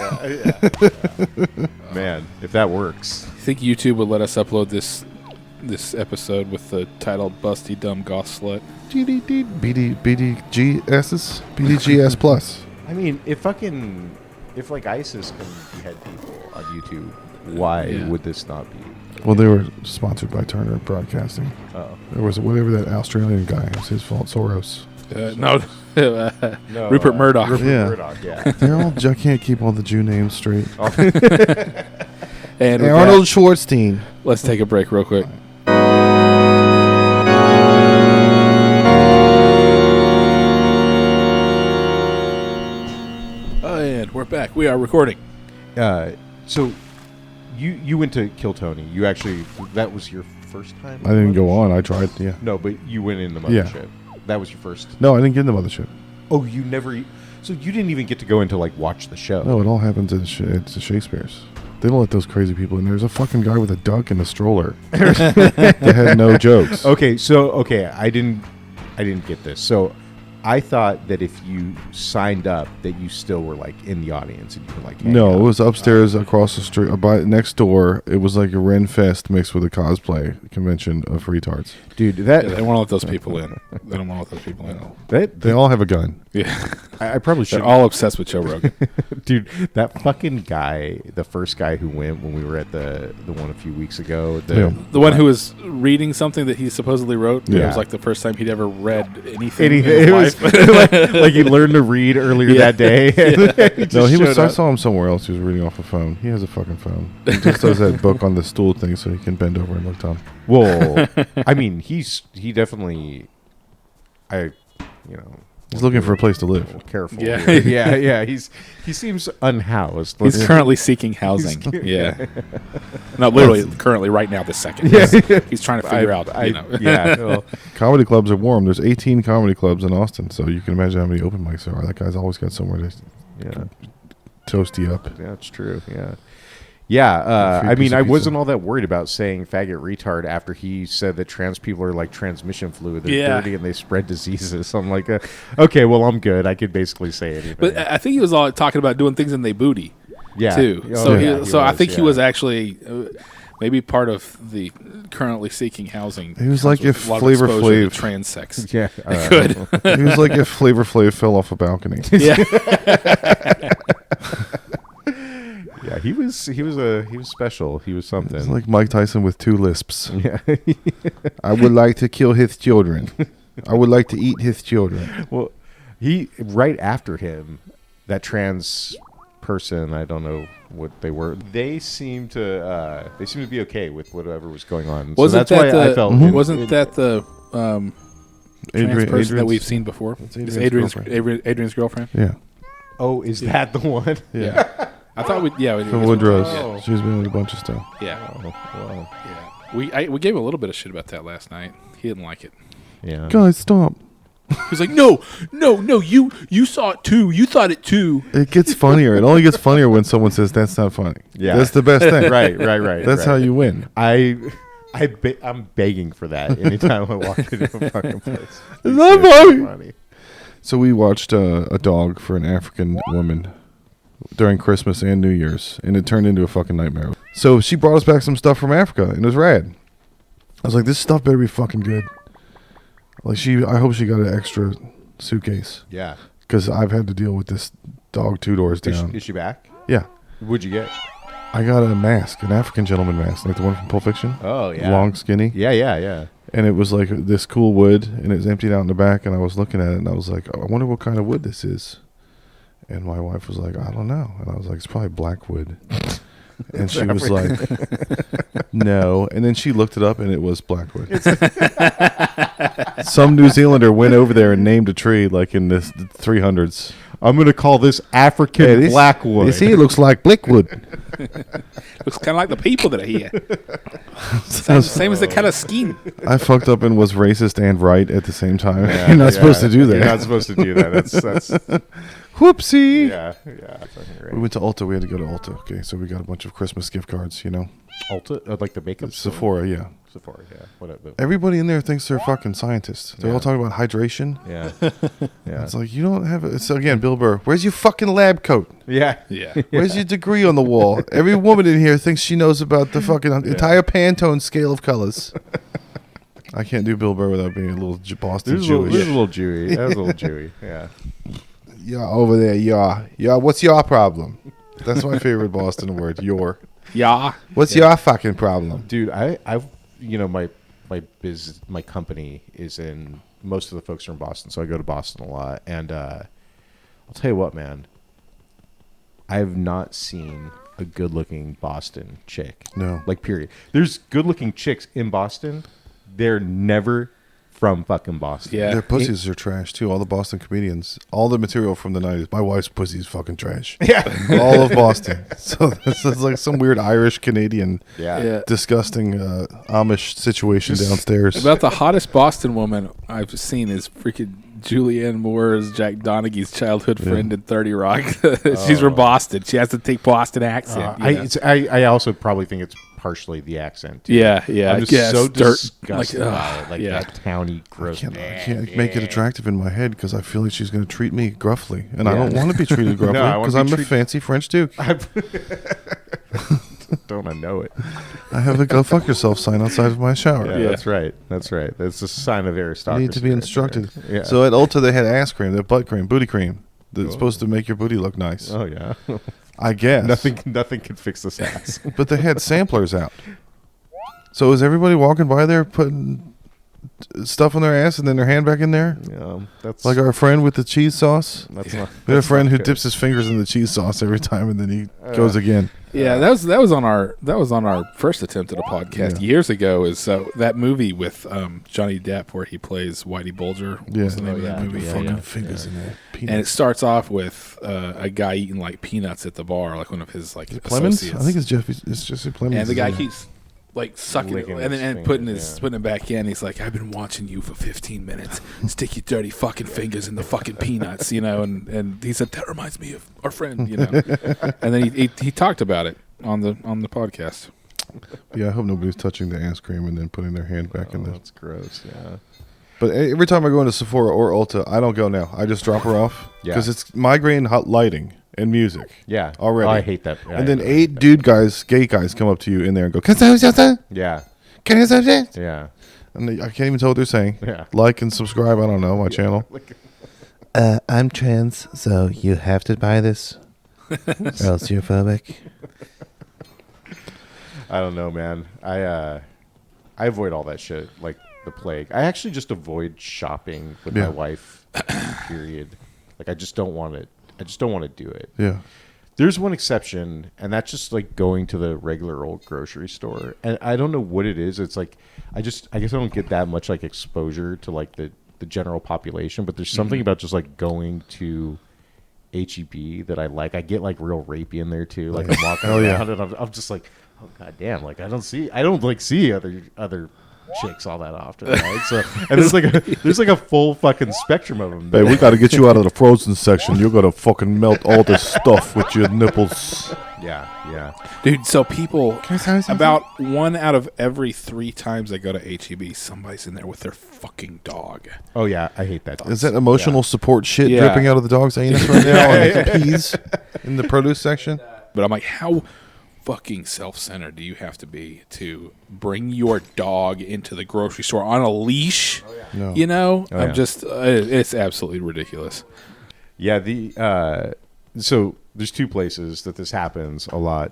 Man, if that works. I think YouTube would let us upload this episode with the title "Busty Dumb Goth Slut." BDGS plus. I mean, if like ISIS can behead people on YouTube, why would this not be? Well, they were sponsored by Turner Broadcasting. Oh. There was whatever that Australian guy. It was his fault. Soros. No, Rupert Murdoch. Rupert Murdoch, yeah. I can't keep all the Jew names straight. And Arnold Schwarzenegger. Let's take a break real quick. And we're back. We are recording. So you went to Kill Tony. You actually, that was your first time? I didn't go on. I tried. Yeah. No, but you went in the mothership. That was your first. No, I didn't get in the mothership. Oh, you never. So you didn't even get to go into like watch the show. No, it all happens at the Shakespeare's. They don't let those crazy people in. There's a fucking guy with a duck and a stroller. They had no jokes. Okay, I didn't get this. So I thought that if you signed up, that you still were like in the audience and you could like. No, it was upstairs across the street, next door. It was like a Ren Fest mixed with a cosplay convention of retards. Dude, They don't want to let those people in. They don't want to let those people in. They all have a gun. Yeah, I probably should. they're all obsessed with Joe Rogan. Dude, that fucking guy, the first guy who went when we were at the one a few weeks ago. Yeah. The one who was reading something that he supposedly wrote. Yeah. It was like the first time he'd ever read anything. In his It was life. like he learned to read earlier that day. I saw him somewhere else. He was reading off a phone. He has a fucking phone. He just does that book on the stool thing so he can bend over and look down. Well, I mean, he definitely, He's looking for a place to live. Careful. Yeah. here. yeah. He seems unhoused. He's currently seeking housing. Not literally currently right now this second. He's trying to figure out. Yeah. Well, Comedy clubs are warm. There's 18 comedy clubs in Austin, so you can imagine how many open mics there are. That guy's always got somewhere to toast you up. yeah, that's true. Yeah. Yeah, Free I piece mean, of I pizza. wasn't all that worried about saying faggot retard after he said that trans people are like transmission fluid. They're dirty and they spread diseases. I'm like, okay, well, I'm good. I could basically say anything. But I think he was all talking about doing things in they booty. Yeah. Too. Oh, So I think he was yeah. actually maybe part of the currently seeking housing. He was comes like with if a lot of Flavor exposure to Flav- trans sex. Yeah. Good. He was like if Flavor Flav fell off a balcony. Yeah. Yeah, he was special. He was something. It's like Mike Tyson with 2 lisps. Yeah. I would like to kill his children. I would like to eat his children. Well, he right after him, that trans person, I don't know what they were. They seemed to be okay with whatever was going on. Wasn't so that's that why the, I felt wasn't that the trans person that we've seen before? It's Is Adrian's Adrian's girlfriend? Yeah. Oh, is that the one? Yeah. I thought we From Woodrow's. Oh. She's been in a bunch of stuff. Yeah. Wow. Yeah. We gave him a little bit of shit about that last night. He didn't like it. Yeah. Guys, stop. He's like, no, you saw it too. You thought it too. It gets funnier. It only gets funnier when someone says that's not funny. Yeah. That's the best thing. Right. That's how you win. I'm begging for that anytime I walk into a fucking place. It's not funny. So we watched a dog for an African woman during Christmas and New Year's, and it turned into a fucking nightmare. So she brought us back some stuff from Africa, and it was rad. I was like, this stuff better be fucking good. Like I hope she got an extra suitcase, Yeah. because I've had to deal with this dog 2 doors down. Is she back? Yeah. What'd you get? I got a mask, an African gentleman mask, like the one from Pulp Fiction. Oh, yeah. Long, skinny. Yeah. And it was like this cool wood, and it was emptied out in the back, and I was looking at it, and I was like, I wonder what kind of wood this is. And my wife was like, I don't know. And I was like, it's probably black wood. And she was like, no. And then she looked it up, and it was Blackwood. Some New Zealander went over there and named a tree like in the 300s. I'm going to call this African Blackwood. You see, it looks like Blackwood. Looks kind of like the people that are here. Same as the kind of skin. I fucked up and was racist and right at the same time. You're not supposed to do that. You're not supposed to do that. That's Whoopsie. yeah. Fucking right. We went to Ulta. We had to go to Ulta. Okay, so we got a bunch of Christmas gift cards, Ulta, like the makeup store? Sephora, yeah. Sephora, yeah. Whatever. Everybody in there thinks they're fucking scientists. They're all talking about hydration. Yeah. Yeah. It's like, you don't have it. So again, Bill Burr, where's your fucking lab coat? Yeah. Yeah. Where's your degree on the wall? Every woman in here thinks she knows about the fucking entire Pantone scale of colors. I can't do Bill Burr without being a little Boston Jewish. This is a little Jewy. That was a little Jewy. Yeah. Yeah, over there, yeah. What's your problem? That's my favorite Boston word. Your. Yeah. What's your fucking problem? Dude, I've my company is in, most of the folks are in Boston, so I go to Boston a lot. And I'll tell you what, man, I have not seen a good looking Boston chick. No. Like, period. There's good looking chicks in Boston. They're never from fucking Boston. Yeah. Their pussies are trash too. All the Boston comedians, all the material from the 90s. My wife's pussy is fucking trash. Yeah. All of Boston. So this is like some weird Irish Canadian, Yeah. disgusting Amish situation downstairs. About the hottest Boston woman I've seen is freaking Julianne Moore's Jack Donaghy's childhood friend in 30 Rock. She's from Boston. She has to take Boston accent. I also probably think it's partially the accent. Too. Yeah. I'm just Yes, so dirt, disgusted by it. Like that towny, gross. I can't make it attractive in my head because I feel like she's going to treat me gruffly. And I don't want to be treated gruffly I wanna because be I'm a fancy French Duke. Don't I know it? I have a go fuck yourself sign outside of my shower. Yeah, that's right. That's right. That's a sign of aristocracy. You need to be instructed. Yeah. So at Ulta, they had ass cream, they had butt cream, booty cream. That's supposed to make your booty look nice. Oh yeah. I guess. Nothing can fix this ass. But they had samplers out. So is everybody walking by there putting stuff on their ass and then their hand back in there? That's Like our friend with the cheese sauce? That's not. We had a friend who good. dips his fingers in the cheese sauce every time and then he goes again. Yeah, that was on our first attempt at a podcast years ago. Is that movie with Johnny Depp where he plays Whitey Bulger? Yeah. What's the name of that movie? Fucking fingers in there. And it starts off with a guy eating like peanuts at the bar, like one of his like Clemens? associates. I think it's Jesse Clemens. And the guy keeps like sucking it Licking and his then fingers, putting it back in. He's like, I've been watching you for 15 minutes. Stick your dirty fucking fingers in the fucking peanuts, and he said that reminds me of our friend, And then he talked about it on the podcast. Yeah, I hope nobody's touching the ass cream and then putting their hand back in there. That's gross. Yeah. But every time I go into Sephora or Ulta, I don't go now. I just drop her off Yeah. because it's migraine, hot lighting, and music. Yeah. Already. Oh, I hate that. And then 8 gay guys come up to you in there and go, "Can I have something? Yeah. Can I have something?" Yeah. And I can't even tell what they're saying. Yeah. Like and subscribe. I don't know my channel. I'm trans, so you have to buy this, or else you're phobic. I don't know, man. I avoid all that shit like the plague. I actually just avoid shopping with my wife. Period. Like I just don't want it. I just don't want to do it. Yeah. There's one exception, and that's just like going to the regular old grocery store. And I don't know what it is. It's like I guess I don't get that much like exposure to like the general population, but there's something about just like going to HEB that I like. I get like real rapey in there too. Like I'm walking around and I'm just like, oh god damn, like I don't see other chicks all that often, right? So and there's like a full fucking spectrum of them. Hey, we got to get you out of the frozen section. You're gonna fucking melt all this stuff with your nipples. Yeah. Dude, so people, about 1 out of every 3 times I go to HEB, somebody's in there with their fucking dog. Oh yeah, I hate that. Is that emotional support shit Yeah. dripping out of the dog's anus right now on the peas in the produce section? But I'm like, how fucking self-centered do you have to be to bring your dog into the grocery store on a leash? No. I'm just, it's absolutely ridiculous. Yeah, so there's 2 places that this happens a lot.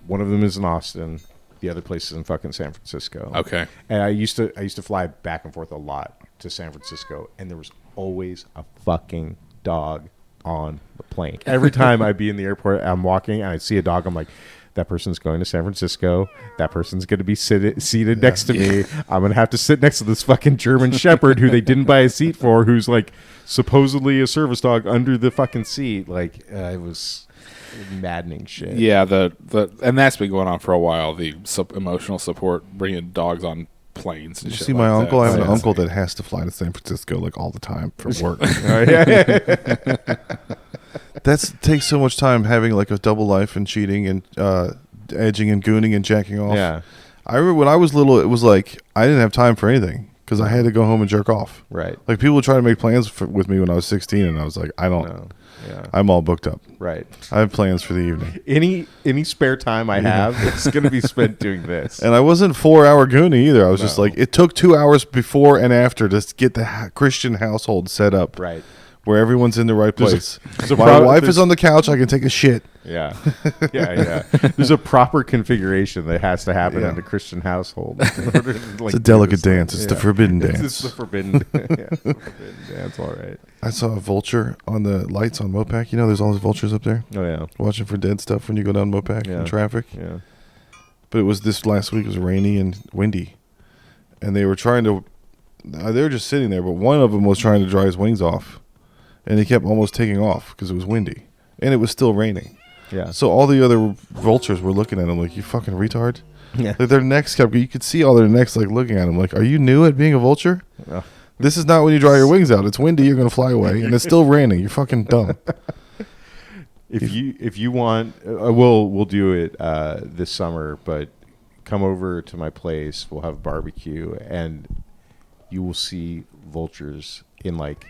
One of them is in Austin. The other place is in fucking San Francisco. Okay. And I used to fly back and forth a lot to San Francisco, and there was always a fucking dog on the plane. Every time I'd be in the airport, I'm walking and I'd see a dog. I'm like, That person's going to San Francisco. That person's going to be seated next to me. I'm going to have to sit next to this fucking German Shepherd who they didn't buy a seat for, who's like supposedly a service dog under the fucking seat. Like, it was maddening shit. Yeah, and that's been going on for a while. The emotional support, bringing dogs on planes. And You shit see, my like uncle. that. I have an So- uncle that has to fly to San Francisco like all the time for work. That takes so much time having like a double life and cheating and edging and gooning and jacking off. Yeah. I remember when I was little, it was like I didn't have time for anything because I had to go home and jerk off. Right. Like people would try to make plans with me when I was 16, and I was like, I don't. No. Yeah. I'm all booked up. Right. I have plans for the evening. Any spare time I have, it's going to be spent doing this. And I wasn't 4-hour goonie either. I was just No. like, it took 2 hours before and after to get the Christian household set up. Right. Where everyone's in the right place. there's a My pro- wife there's- is on the couch. I can take a shit. Yeah. Yeah. There's a proper configuration that has to happen Yeah. in a Christian household. In order to, like, It's a do delicate this thing. dance. It's the forbidden dance. It's the forbidden, it's the forbidden dance. All right. I saw a vulture on the lights on Mopac. You know, there's all those vultures up there Oh, yeah. watching for dead stuff when you go down Mopac Yeah. in traffic. Yeah. But it was this last week. It was rainy and windy, and they were trying to. They were just sitting there, but one of them was trying to dry his wings off, and he kept almost taking off because it was windy, and it was still raining. Yeah. So all the other vultures were looking at him like, "You fucking retard!" Yeah. Like their necks kept. You could see all their necks like looking at him like, "Are you new at being a vulture? Oh. This is not when you dry your wings out. It's windy. You're gonna fly away, and it's still raining. You're fucking dumb." If you want, we'll do it this summer. But come over to my place. We'll have barbecue, and you will see vultures in like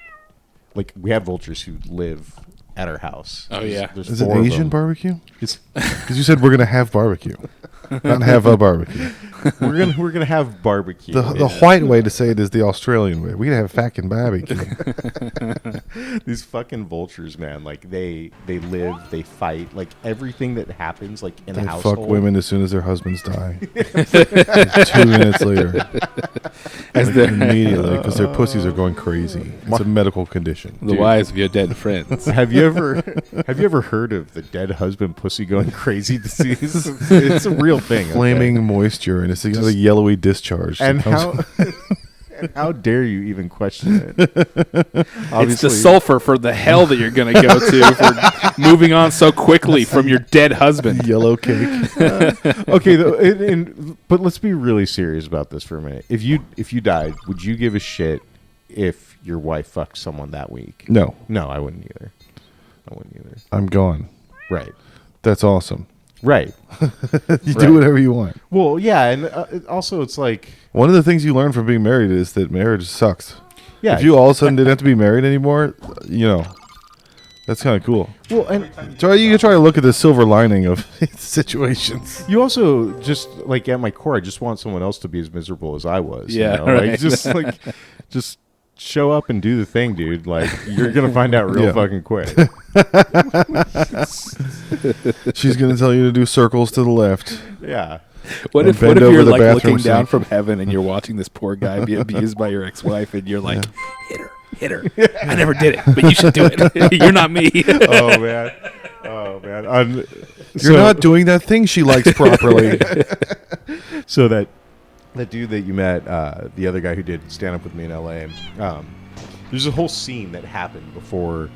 we have vultures who live at our house. Oh, yeah. There's Is it 4 of Asian them. barbecue? It's- Because you said we're gonna have barbecue, not have a barbecue. we're gonna have barbecue. The white way to say it is the Australian way. We can have fucking barbecue. These fucking vultures, man. Like they live, they fight. Like everything that happens, like in They a household. fuck women as soon as their husbands die. 2 minutes later, As they're immediately, because their pussies are going crazy. It's a medical condition. the wives of your dead friends. Have you ever heard of the dead husband pussy going crazy disease? It's a real thing. okay? Flaming moisture, and it's got a yellowy discharge. that And comes- how dare you even question it? It's the sulfur for the hell that you're going to go to for moving on so quickly from your dead husband. yellow cake. Okay, but let's be really serious about this for a minute. If you died, would you give a shit if your wife fucked someone that week? No, No, I wouldn't either. I'm gone. Right. That's awesome. Right. You do whatever you want. Well, yeah, and also it's like, One of the things you learn from being married is that marriage sucks. yeah. If you all of a sudden didn't have to be married anymore, you know, that's kind of cool. well, and You can try to look at the silver lining of situations. you also just like at my core, I just want someone else to be as miserable as I was. Yeah, you know? right. Just show up and do the thing, dude. Like you're gonna find out real Yeah. fucking quick. She's going to tell you to do circles to the left. Yeah. What And if bend over you're the like bathroom looking down sink. from heaven and you're watching this poor guy be abused by your ex-wife and you're like, hit her. I never did it, but you should do it. You're not me. Oh man. Oh man. You're not doing that thing she likes properly. So that dude that you met, the other guy who did stand up with me in LA, there's a whole scene that happened before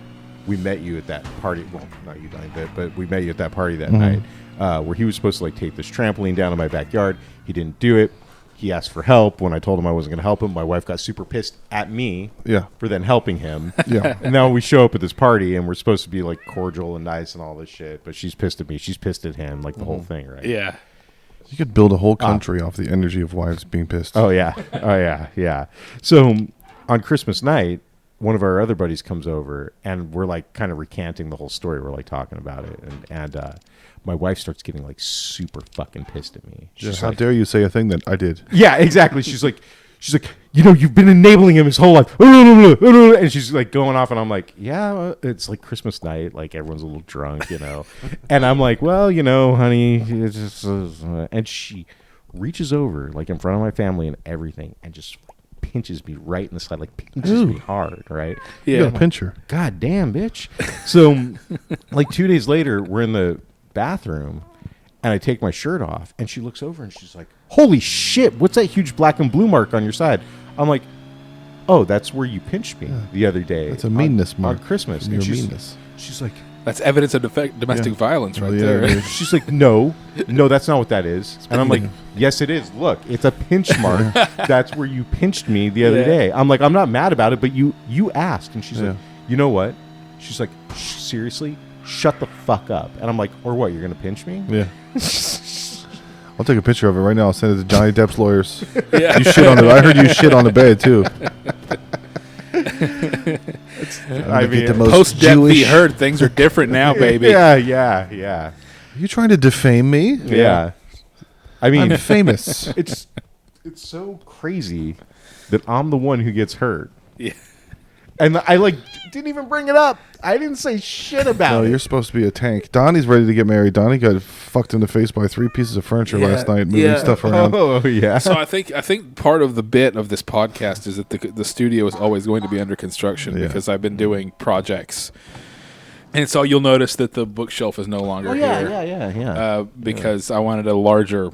we met you at that party. Well, not you dined it, but we met you at that party that night, where he was supposed to like take this trampoline down in my backyard. He didn't do it. He asked for help. When I told him I wasn't going to help him, my wife got super pissed at me Yeah. for then helping him. Yeah. And now we show up at this party and we're supposed to be like cordial and nice and all this shit, but she's pissed at me. She's pissed at him, like the whole thing, right? Yeah. You could build a whole country off the energy of wives being pissed. Oh yeah. Oh yeah. Yeah. So on Christmas night, one of our other buddies comes over and we're like kind of recanting the whole story. We're like talking about it, and my wife starts getting like super fucking pissed at me. Just She's how like, dare you say a thing that I did? yeah, exactly. She's like, you know, you've been enabling him his whole life, and she's like going off, and I'm like, yeah, it's like Christmas night, like everyone's a little drunk, you know, and I'm like, well, you know, honey, it's just, and she reaches over like in front of my family and everything, and just pinches me right in the side, like pinches me hard, right? You Yeah. got a pincher. God damn, bitch. So, like 2 days later, we're in the bathroom, And I take my shirt off, and she looks over, and she's like, "Holy shit! What's that huge black and blue mark on your side?" I'm like, "Oh, that's where you pinched me the other day. That's a meanness mark. On Christmas." Your And meanness. she's like, That's evidence of domestic violence right there. Yeah. she's like, no, that's not what that is. And I'm like, yes, it is. Look, it's a pinch mark. That's where you pinched me the other day. I'm like, I'm not mad about it, but you asked. And she's like, you know what? She's like, seriously? Shut the fuck up. And I'm like, or what? You're going to pinch me? Yeah. I'll take a picture of it right now. I'll send it to Johnny Depp's lawyers. Yeah. You shit on the. I heard you shit on the bed too. I mean, the most Post death be Jewish. heard. Things are different now, baby. yeah. Are you trying to defame me? Yeah. I mean, I'm famous. it's so crazy that I'm the one who gets hurt. Yeah. And I didn't even bring it up. I didn't say shit about No, it. you're supposed to be a tank. Donnie's ready to get married. Donnie got fucked in the face by 3 pieces of furniture last night, moving stuff around. Oh yeah. So I think part of the bit of this podcast is that the studio is always going to be under construction because I've been doing projects, and so you'll notice that the bookshelf is no longer here. Yeah. Because I wanted a larger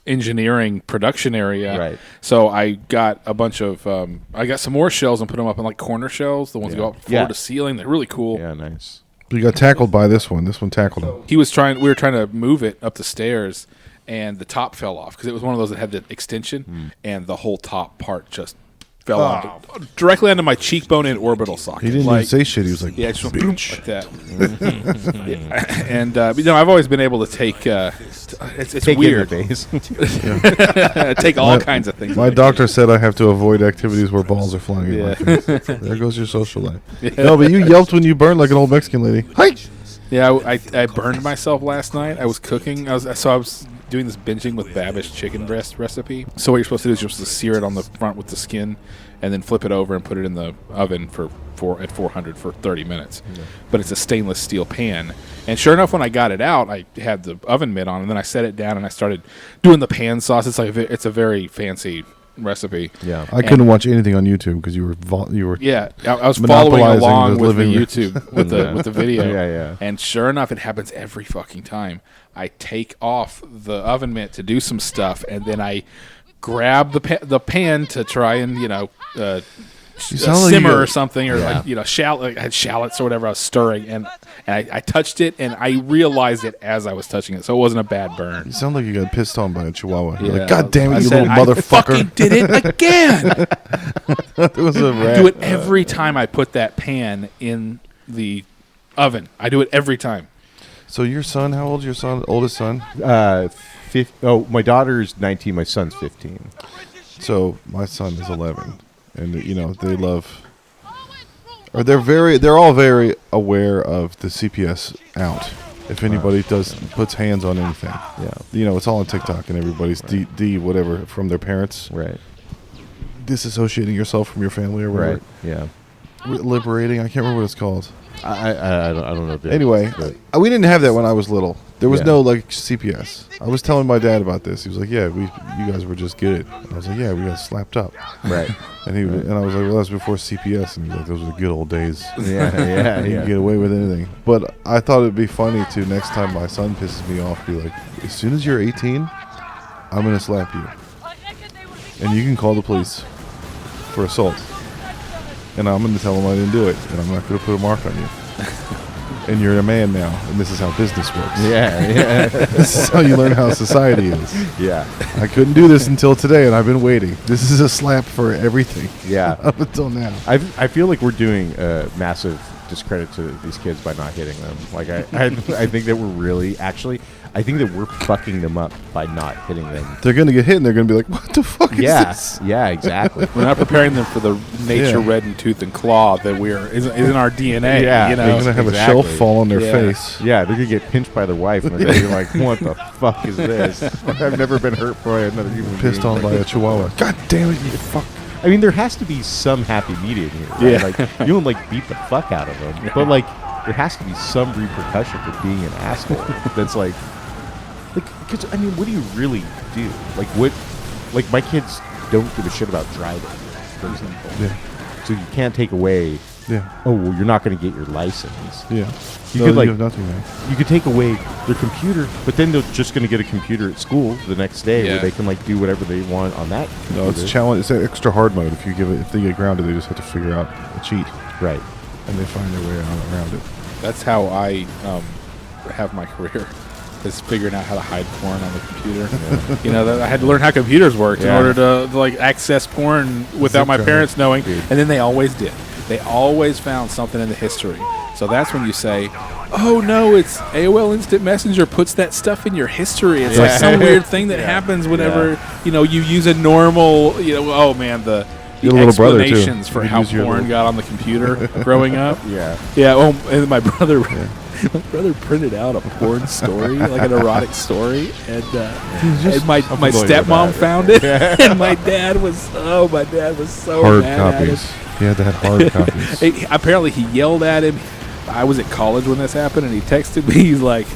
engineering production area. Right. So I got a bunch of I got some more shelves and put them up in like corner shelves, the ones that go up floor to ceiling. They're really cool. Yeah, nice. You got tackled by this one. This one tackled him. We were trying to move it up the stairs, and the top fell off because it was one of those that had the extension, and the whole top part just fell directly onto my cheekbone and orbital socket. He didn't even say shit. He was like, yeah, it just went boom, like that. Yeah. And I've always been able to take. It's Take weird. it in the face. Take all kinds of things. my doctor said I have to avoid activities where balls are flying in my Yeah. face. There goes your social life. No, but you yelped when you burned like an old Mexican lady. Hi. Yeah, I burned myself last night. I was cooking. I was doing this binging with Babish chicken breast recipe. So what you're supposed to do is you're supposed to sear it on the front with the skin, and then flip it over and put it in the oven at 400 for 30 minutes. Yeah. But it's a stainless steel pan. And sure enough, when I got it out, I had the oven mitt on, and then I set it down and I started doing the pan sauce. It's a very fancy recipe. Yeah. I couldn't watch anything on YouTube because you were. Yeah, I was following Monopolizing along the with the living room. YouTube with the video. Yeah. And sure enough, it happens every fucking time. I take off the oven mitt to do some stuff, and then I grab the pan to try and simmer or something, or I had shallots or whatever I was stirring, and I touched it, and I realized it as I was touching it, so it wasn't a bad burn. You sound like you got pissed on by a chihuahua. You're Yeah. like, God damn it, I you said, little I fucking motherfucker. did it again. It was a rat. I do it every time I put that pan in the oven. I do it every time. So your son, how old is your son? Oldest son? My daughter's 19. My son's 15. So my son is 11, and they love, or they're all very aware of the CPS out. If anybody puts hands on anything, it's all on TikTok, and everybody's D whatever from their parents, Right. disassociating yourself from your family or whatever. Right. Yeah. Liberating. I can't remember what it's called. I don't know. Anyway, we didn't have that when I was little. There was no CPS. I was telling my dad about this. He was like, "Yeah, you guys were just good." And I was like, "Yeah, we got slapped up." Right. And I was like, "Well, that's before CPS." And he was like, "Those were the good old days. Yeah. You could get away with anything." But I thought it'd be funny to next time my son pisses me off, be like, "As soon as you're 18, I'm gonna slap you, and you can call the police for assault, and I'm gonna tell them I didn't do it, and I'm not gonna put a mark on you." And you're a man now, and this is how business works. Yeah. This is how you learn how society is. Yeah. I couldn't do this until today, and I've been waiting. This is a slap for everything. Yeah. Up until now. I feel like we're doing a massive discredit to these kids by not hitting them. Like I think that we're really I think that we're fucking them up by not hitting them. They're going to get hit, and they're going to be like, what the fuck is this? Yeah, exactly. We're not preparing them for the nature red in tooth and claw that is in our DNA. Yeah, They're going to have a shelf fall on their face. Yeah, they're going to get pinched by their wife, and they're like, what the fuck is this? I've never been hurt by another human Pissed being. on by a chihuahua. God damn it, you fuck. I mean, there has to be some happy medium here. Right? Yeah. Like, you don't, beat the fuck out of them. But, there has to be some repercussion for being an asshole. That's because, I mean, what do you really do? My kids don't give a shit about driving, for example. Yeah. So you can't take away Yeah. Oh, well, you're not going to get your license. Yeah. You No, could, like- have nothing there. You could take away their computer, but then they're just going to get a computer at school the next day Yeah. where they can like do whatever they want on that. No, it's computer. challenge. It's that extra hard mode. If they get grounded, they just have to figure out a cheat, Right. and they find their way around it. That's how I have my career. Is figuring out how to hide porn on the computer. You know, that I had to learn how computers worked in Yeah. order to like access porn without my Zip parents knowing. Dude. And then they always did. They always found something in the history. So that's when you say, "Oh no, it's AOL Instant Messenger puts that stuff in your history." It's like Yeah. some weird thing that happens whenever you use a normal. Oh man, the Your little brother, too. explanations for You how use your porn little- got on the computer growing up. Yeah. Yeah. Oh, and my brother. My brother printed out a porn story, like an erotic story, and my familiar with stepmom that. found it, and my dad was so Hard mad copies. He had to have hard copies. at him. Apparently, he yelled at him. I was at college when this happened, and he texted me. He's like,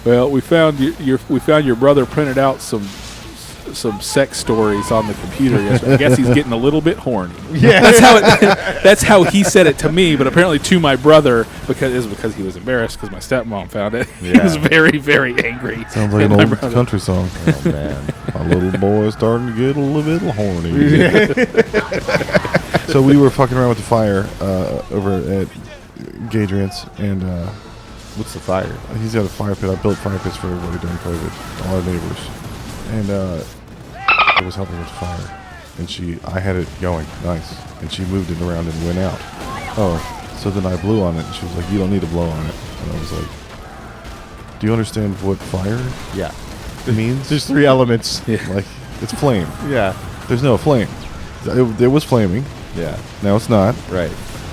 "Well, we found your brother printed out some sex stories on the computer yesterday. I guess he's getting a little bit horny." Yeah. That's how he said it to me, but apparently to my brother because he was embarrassed because my stepmom found it. He Yeah. was very, very angry. Sounds like at an my old brother. country song. Oh man. My little boy starting to get a little bit horny. So we were fucking around with the fire over at Gadrian's, and What's the fire? he's got a fire pit. I built fire pits for everybody during COVID, all our neighbors, and I was helping with the fire, and I had it going nice, and she moved it around and went out. Oh, so then I blew on it, and she was like, "You don't need to blow on it," and I was like, "Do you understand what fire Yeah. means? There's 3 elements. Like, it's flame. Yeah. There's no flame. It was flaming. Yeah. Now it's not. Right.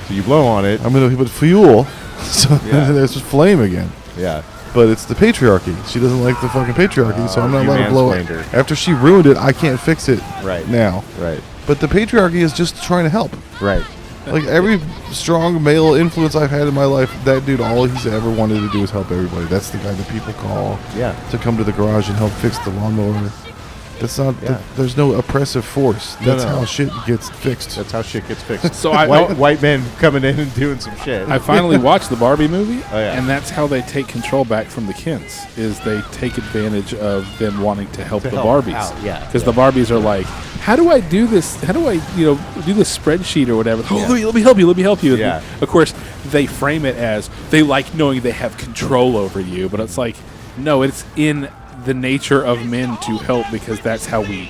So you blow on it. I'm gonna put fuel, so Yeah. there's just flame again." Yeah. But it's the patriarchy. She doesn't like the fucking patriarchy, so I'm not you allowed to blow it. mansplained her. After she ruined it, I can't fix it Right. now. Right. But the patriarchy is just trying to help. Right. Like every strong male influence I've had in my life, that dude, all he's ever wanted to do is help everybody. That's the guy that people call Yeah. to come to the garage and help fix the lawnmower. That's not. Yeah. There's no oppressive force. No, That's no. how shit gets fixed. That's how shit gets fixed. So I white men coming in and doing some shit. I finally watched the Barbie movie, Oh, yeah. and that's how they take control back from the Kens. Is they take advantage of them wanting to help the help Barbies. out, yeah, Because yeah. the Barbies are like, "How do I do this? How do I do this spreadsheet or whatever? Oh, Yeah. let me help you. Let me help you." Yeah. Of course, they frame it as they like knowing they have control over you, but it's like, no, it's in the nature of men to help because that's how we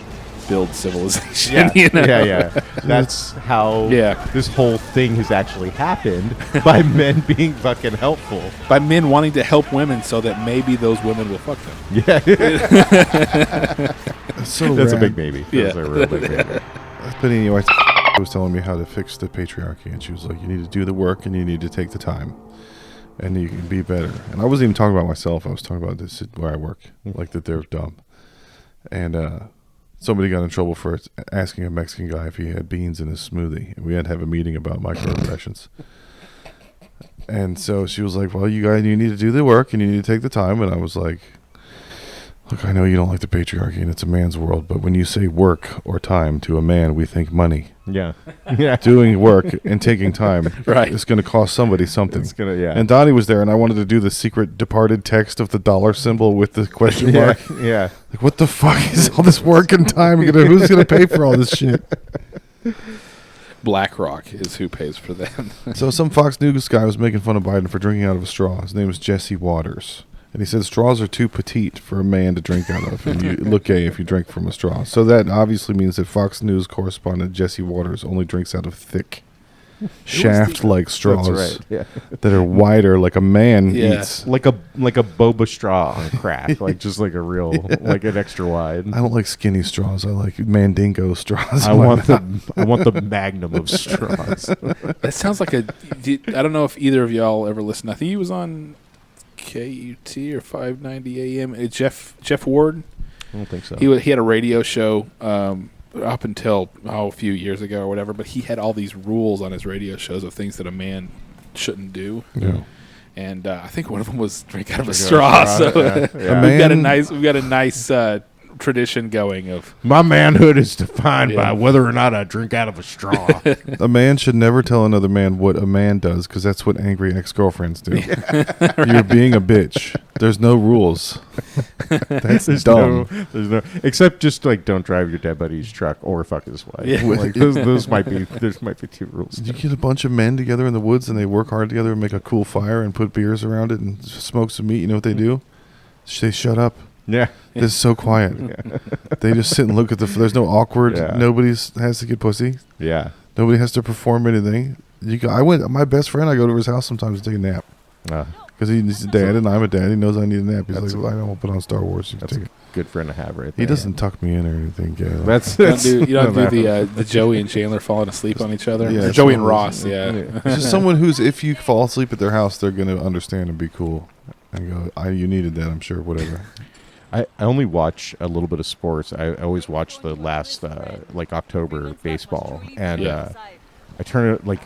build civilization. Yeah. You know? Yeah. That's how Yeah. this whole thing has actually happened by men being fucking helpful. By men wanting to help women so that maybe those women will fuck them. Yeah. That's so That's a rad. big baby. Yeah. That's a real big baby. But anyway, was telling me how to fix the patriarchy, and she was like, "You need to do the work, and you need to take the time, and you can be better." And I wasn't even talking about myself. I was talking about this where I work, like that they're dumb. And somebody got in trouble for asking a Mexican guy if he had beans in his smoothie, and we had to have a meeting about microaggressions. And so she was like, "Well, you need to do the work, and you need to take the time." And I was like, "Look, I know you don't like the patriarchy, and it's a man's world, but when you say work or time to a man, we think money. Yeah. Yeah. Doing work and taking time Right. is going to cost somebody something." It's gonna, yeah. And Donnie was there, and I wanted to do the secret departed text of the dollar symbol with the question Yeah. mark. Yeah. Like, what the fuck is all this work and time? Who's going to pay for all this shit? BlackRock is who pays for them. So some Fox News guy was making fun of Biden for drinking out of a straw. His name is Jesse Waters. And he said straws are too petite for a man to drink out of, and you look gay if you drink from a straw. So that obviously means that Fox News correspondent Jesse Waters only drinks out of thick, shaft-like straws That's right. Yeah. that are wider, like a man Yeah. eats. Like a boba straw on crack. Like just like a real like an extra wide. I don't like skinny straws. I like Mandingo straws. I want the magnum of straws. That sounds like I don't know if either of y'all ever listened. I think he was on KUT or 590 AM. Jeff Ward. I don't think so. He had a radio show up until a few years ago or whatever, but he had all these rules on his radio shows of things that a man shouldn't do. Yeah. And I think one of them was drink out of a Drink out straw. of a straw, So yeah. we've got a man- nice tradition going of My manhood is defined Yeah. by whether or not I drink out of a straw. A man should never tell another man what a man does, because that's what angry ex-girlfriends do. You're being a bitch. There's no rules. That's dumb. There's no, except just like don't drive your dead buddy's truck or fuck his wife. Yeah. Like those might be two rules. You get a bunch of men together in the woods and they work hard together and make a cool fire and put beers around it and smoke some meat. You know what they do? They shut up. Yeah. This is so quiet. They just sit and look at there's no awkward. Yeah. Nobody has to get pussy. Yeah. Nobody has to perform anything. My best friend, I go to his house sometimes to take a nap. Because he's a dad and I'm a dad. He knows I need a nap. He's like, well, I don't want to put on Star Wars. You can That's take a it. good friend to have right there. He doesn't tuck me in or anything. Yeah. you don't do the Joey and Chandler falling asleep on each other. Yeah, Or Joey and someone- Ross, yeah. It's just someone who's, if you fall asleep at their house, they're going to understand and be cool. And go, you needed that, I'm sure, whatever. I only watch a little bit of sports. I always watch the last October baseball, and Yeah. I turn it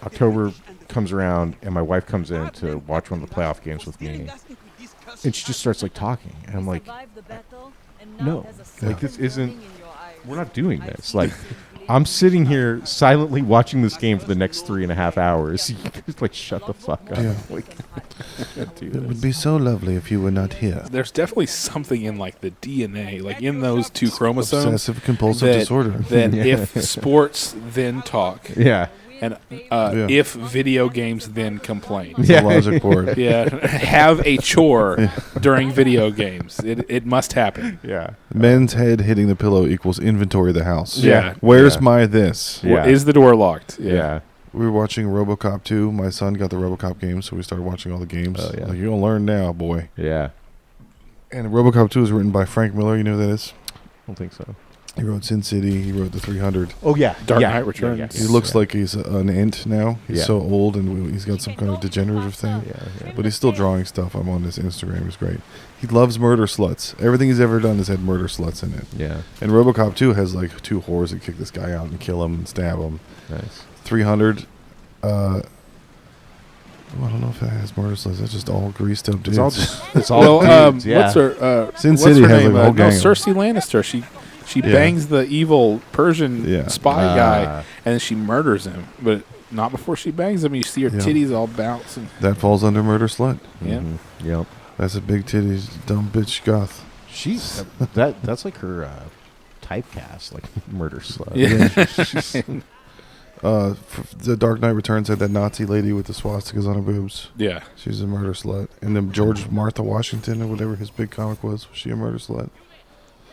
October comes around, and my wife comes in to watch one of the playoff games with me, and she just starts talking, and I'm like, no, this isn't. We're not doing this. I'm sitting here silently watching this game for the next 3.5 hours. You just shut the fuck up. Yeah. Can't do It this. would be so lovely if you were not here. There's definitely something in the DNA, in those two chromosomes. Obsessive compulsive that, disorder. That if sports then talk, Yeah. and Yeah. if video games then complain. It's a logic board. Yeah, have a chore during video games. It must happen. Yeah. Men's head hitting the pillow equals inventory of the house. Yeah. Where's Yeah. my this? Yeah. Is the door locked? Yeah. We were watching RoboCop 2. My son got the RoboCop game, so we started watching all the games. Oh, yeah. You're going to learn now, boy. Yeah. And RoboCop 2 is written by Frank Miller. You know who that is? I don't think so. He wrote Sin City. He wrote The 300. Oh yeah, Dark Knight Returns. He looks like he's an ant now. He's Yeah. so old and he's got some kind of degenerative thing. Yeah. But he's still drawing stuff. I'm on his Instagram. It's great. He loves murder sluts. Everything he's ever done has had murder sluts in it. Yeah. And RoboCop 2 has 2 whores that kick this guy out and kill him and stab him. Nice. 300. I don't know if that has murder sluts. That's just all greased up dudes. It's all dudes, yeah. What's her? Sin what's City her has, name? a whole No, gang. Cersei Lannister. She Yeah. bangs the evil Persian spy guy, and then she murders him. But not before she bangs him. You see her Yeah. titties all bouncing. That falls under murder slut. Yeah. Mm-hmm. Yep. That's a big titties, dumb bitch goth. She's that's her typecast, murder slut. Yeah. The Dark Knight Returns had that Nazi lady with the swastikas on her boobs. Yeah. She's a murder slut. And then George Martha Washington or whatever his big comic was she a murder slut?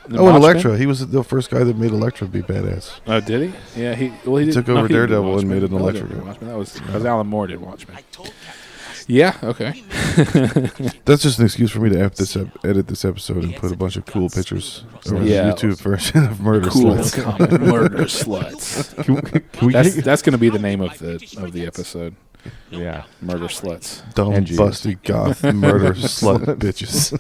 The and Watchmen? Elektra. He was the first guy that made Elektra be badass. Oh, did he? Yeah, he He took over he didn't do Daredevil and Watchmen. made an No, he Elektra didn't do guy. Watchmen. That was Alan Moore did Watchmen. Yeah. Okay. That's just an excuse for me to edit this episode and put a bunch of cool pictures over Yeah. the YouTube version of murder Cool sluts. common murder sluts. Can we That's going to be the name of the episode. yeah. Murder sluts. Dumb, And Jews. busty, goth, murder slut bitches.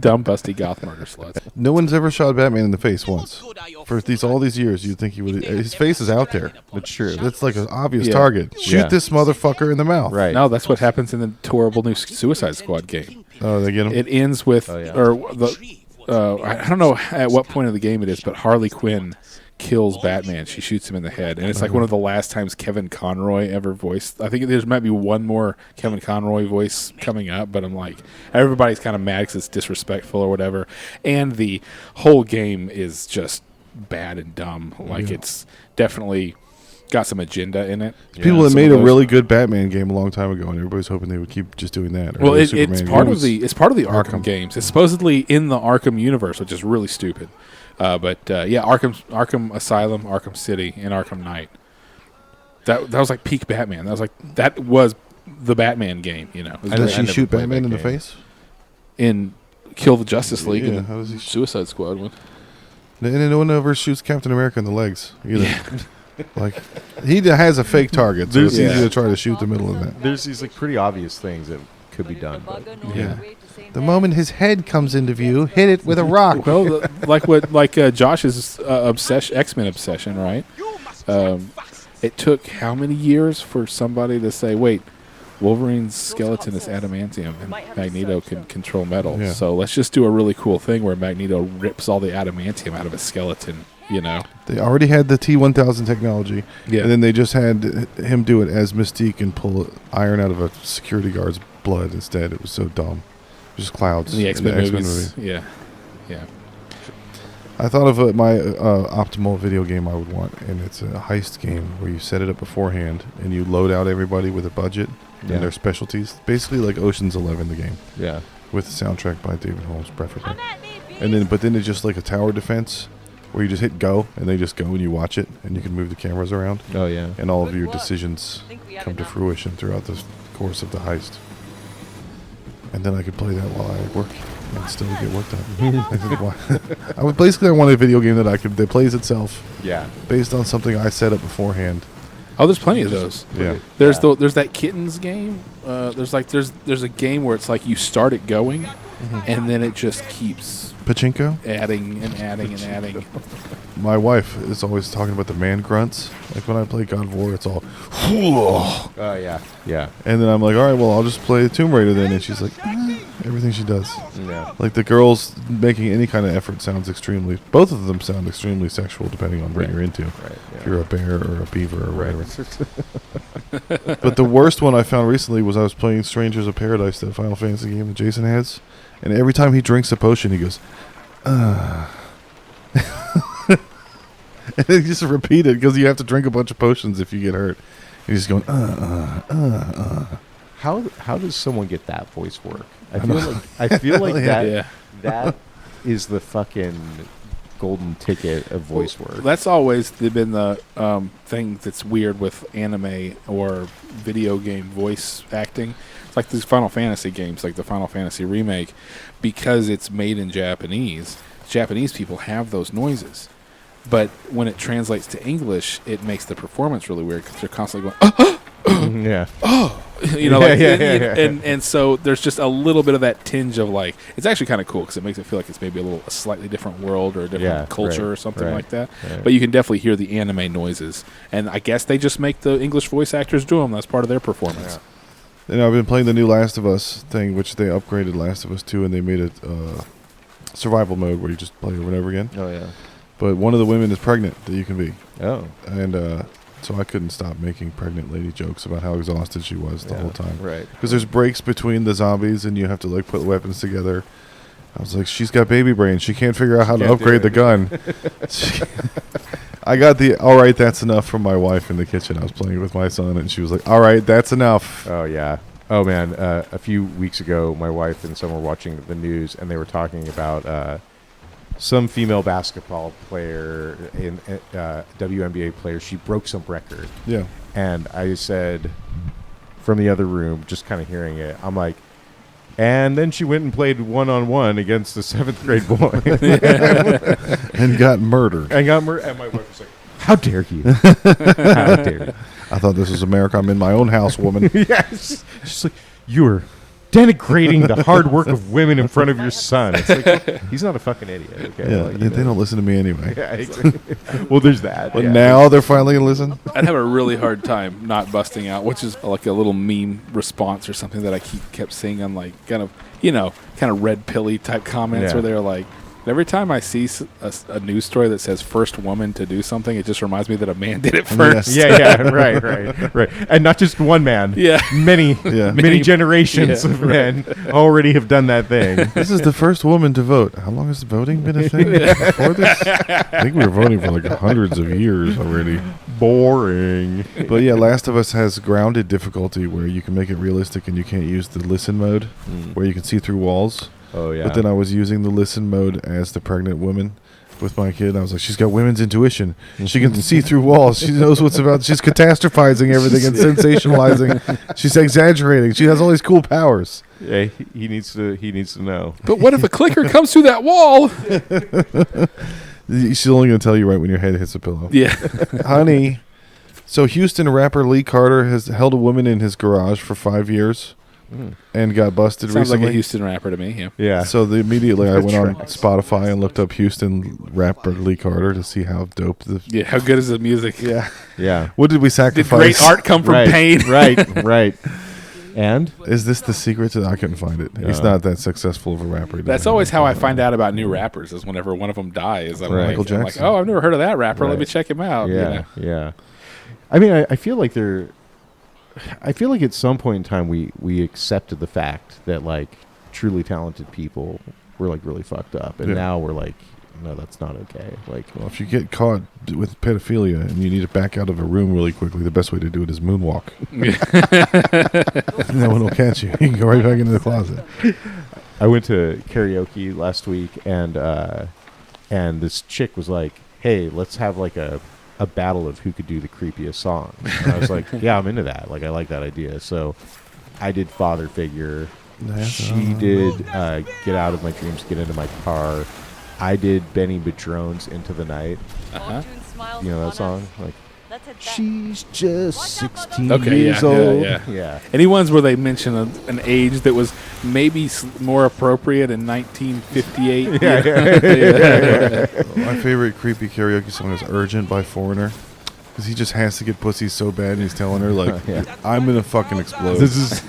Dumb, busty, goth murder sluts. No one's ever shot Batman in the face once. For all these years, you'd think he would. His face is out there. That's true. That's like an obvious Yeah. target. Shoot Yeah. this motherfucker in the mouth. Right. No, that's what happens in the horrible new Suicide Squad game. Oh, they get him. It ends with, Oh, yeah. or the, I don't know at what point of the game it is, but Harley Quinn kills Batman. She shoots him in the head, and it's like one of the last times Kevin Conroy ever voiced. I think there might be one more Kevin Conroy voice coming up, but I'm like, everybody's kind of mad because it's disrespectful or whatever, and the whole game is just bad and dumb. Like it's definitely got some agenda in it. People that Some made of a those- really good Batman game a long time ago, and everybody's hoping they would keep just doing that. Or Well, the it's Superman part game. of the Arkham Arkham. games. It's supposedly in the Arkham universe, which is really stupid. But Arkham Asylum, Arkham City, and Arkham Knight. That was like peak Batman. That was the Batman game. You know, I Does I she never shoot played Batman that in the game. face? in Kill the Justice League Yeah, and how does he Suicide Squad one. And no one ever shoots Captain America in the legs either. Like he has a fake target, so it's There's- easy to try to shoot the middle of that. There's these pretty obvious things that could be done. But Yeah. The moment his head comes into view, hit it with a rock. Well, Josh's obsession, X-Men obsession, right? It took how many years for somebody to say, "Wait, Wolverine's skeleton is adamantium, and Magneto can control metal. Yeah. So let's just do a really cool thing where Magneto rips all the adamantium out of his skeleton. You know, They already had the T-1000 technology, Yeah. and then they just had him do it as Mystique and pull iron out of a security guard's blood instead. It was so dumb. Just clouds. in the X-Men X-Men movies. movie. Yeah. I thought of my optimal video game I would want, and it's a heist game where you set it up beforehand and you load out everybody with a budget Yeah. and their specialties. Basically like Ocean's 11, the game, Yeah. with the soundtrack by David Holmes, preferably. But then it's just like a tower defense where you just hit go and they just go and you watch it and you can move the cameras around Oh yeah. and all of your decisions come to fruition throughout the course of the heist. And then I could play that while I work and still get work done. I wanted a video game that plays itself Yeah. based on something I set up beforehand. Oh, there's plenty of those. Yeah. There's there's that kittens game. There's a game where it's like you start it going, and then it just keeps Pachinko? adding and adding and adding. My wife is always talking about the man grunts. Like when I play God of War, it's all, Oh yeah. Yeah. and then I'm like, all right, well, I'll just play Tomb Raider then. And she's like, everything she does. Yeah. Like the girls making any kind of effort sounds both of them sound extremely sexual depending on what Right. you're into. Right. If you're a bear or a beaver or Right. whatever. But the worst one I found recently was I was playing Strangers of Paradise, that Final Fantasy game that Jason has. And every time he drinks a potion, he goes, and he just repeat it because you have to drink a bunch of potions if you get hurt. And he's going, How does someone get that voice work? I feel like Yeah. that is the fucking golden ticket of voice work. That's always been the thing that's weird with anime or video game voice acting. It's like these Final Fantasy games, like the Final Fantasy remake, because it's made in Japanese. Japanese people have those noises, but when it translates to English, it makes the performance really weird because they're constantly going, Yeah. you know, like, Yeah. and so there's just a little bit of that tinge of like, it's actually kind of cool because it makes it feel like it's maybe a slightly different world or a different Yeah, culture right, or something right, like that. right. But you can definitely hear the anime noises, and I guess they just make the English voice actors do them. That's part of their performance. You know, I've been playing the new Last of Us thing, which they upgraded Last of Us 2, and they made it survival mode where you just play over and over again. Oh yeah. But one of the women is pregnant that you can be. Oh. And so I couldn't stop making pregnant lady jokes about how exhausted she was the whole time. Right. Because there's breaks between the zombies, and you have to like put weapons together. I was like, she's got baby brain. She can't figure out how to Can't do upgrade it. the gun. I got the all right, that's enough from my wife in the kitchen. I was playing with my son, and she was like, all right, that's enough. Oh yeah. Oh man. A few weeks ago, my wife and son were watching the news, and they were talking about some female basketball player, WNBA player. She broke some record, Yeah. and I said from the other room, just kind of hearing it, I'm like, and then she went and played 1-on-1 against the 7th grade boy And got murdered. and got murdered. And my wife was like, "How dare you? How dare you?" I thought this was America. I'm in my own house, woman. Yes. She's like, "You are denigrating the hard work of women in front of your son." It's like, he's not a fucking idiot. Okay. Yeah, Well, you they know. don't listen to me anyway. Yeah, exactly. Well, there's that. But yeah. now they're finally going to listen. I'd have a really hard time not busting out, which is like a little meme response or something that I kept seeing on like kind of red pilly type comments Yeah. where they're like, every time I see a news story that says first woman to do something, it just reminds me that a man did it first. Yeah, right. And not just one man. Yeah. Many, Yeah. many generations Yeah, of men already have done that thing. This is the first woman to vote. How long has voting been a thing before this? I think we were voting for like hundreds of years already. Boring. But yeah, Last of Us has grounded difficulty where you can make it realistic and you can't use the listen mode where you can see through walls. Oh, yeah. But then I was using the listen mode as the pregnant woman with my kid. I was like, she's got women's intuition. She can see through walls. She knows what's about. She's catastrophizing everything and sensationalizing. She's exaggerating. She has all these cool powers. Yeah, he needs to know. But what if a clicker comes through that wall? She's only going to tell you right when your head hits the pillow. Yeah. Honey. So Houston rapper Lee Carter has held a woman in his garage for 5 years and got busted Sounds recently. like a Houston rapper to me. Yeah. Yeah. So immediately I went on Tracks. Spotify and looked up Houston rapper Lee Carter to see how dope the... Yeah. How good is the music? Yeah. Yeah. What did we Did sacrifice? great art come from right. pain? Right. And Is this the secret to? I couldn't find it. He's not that successful of a rapper. He That's doesn't always have how I it. find out about new rappers is whenever one of them dies. I'm, Right. like, Michael I'm like, Jackson. oh, I've never heard of that rapper. Let me Right. check him out. you know? yeah. I mean, I feel like I feel like at some point in time we accepted the fact that like truly talented people were like really fucked up, and Yeah. now we're like, no, that's not okay. Like, Well, if you get caught with pedophilia and you need to back out of a room really quickly, the best way to do it is moonwalk. No one will catch you. You can go right back into the closet. I went to karaoke last week, and this chick was like, "Hey, let's have like a battle of who could do the creepiest song." And I was like, "Yeah, I'm into that. Like, I like that idea." So I did Father Figure. She did Get Out of My Dreams, Get Into My Car. I did Benny Badrone's Into the Night. You know that song? Like, she's just 16 Okay, years yeah, old. yeah. Any ones where they mention an age that was maybe more appropriate in 1958? My favorite creepy karaoke song is Urgent by Foreigner. Because he just has to get pussy so bad, and he's telling her, like, I'm going to fucking explode. This is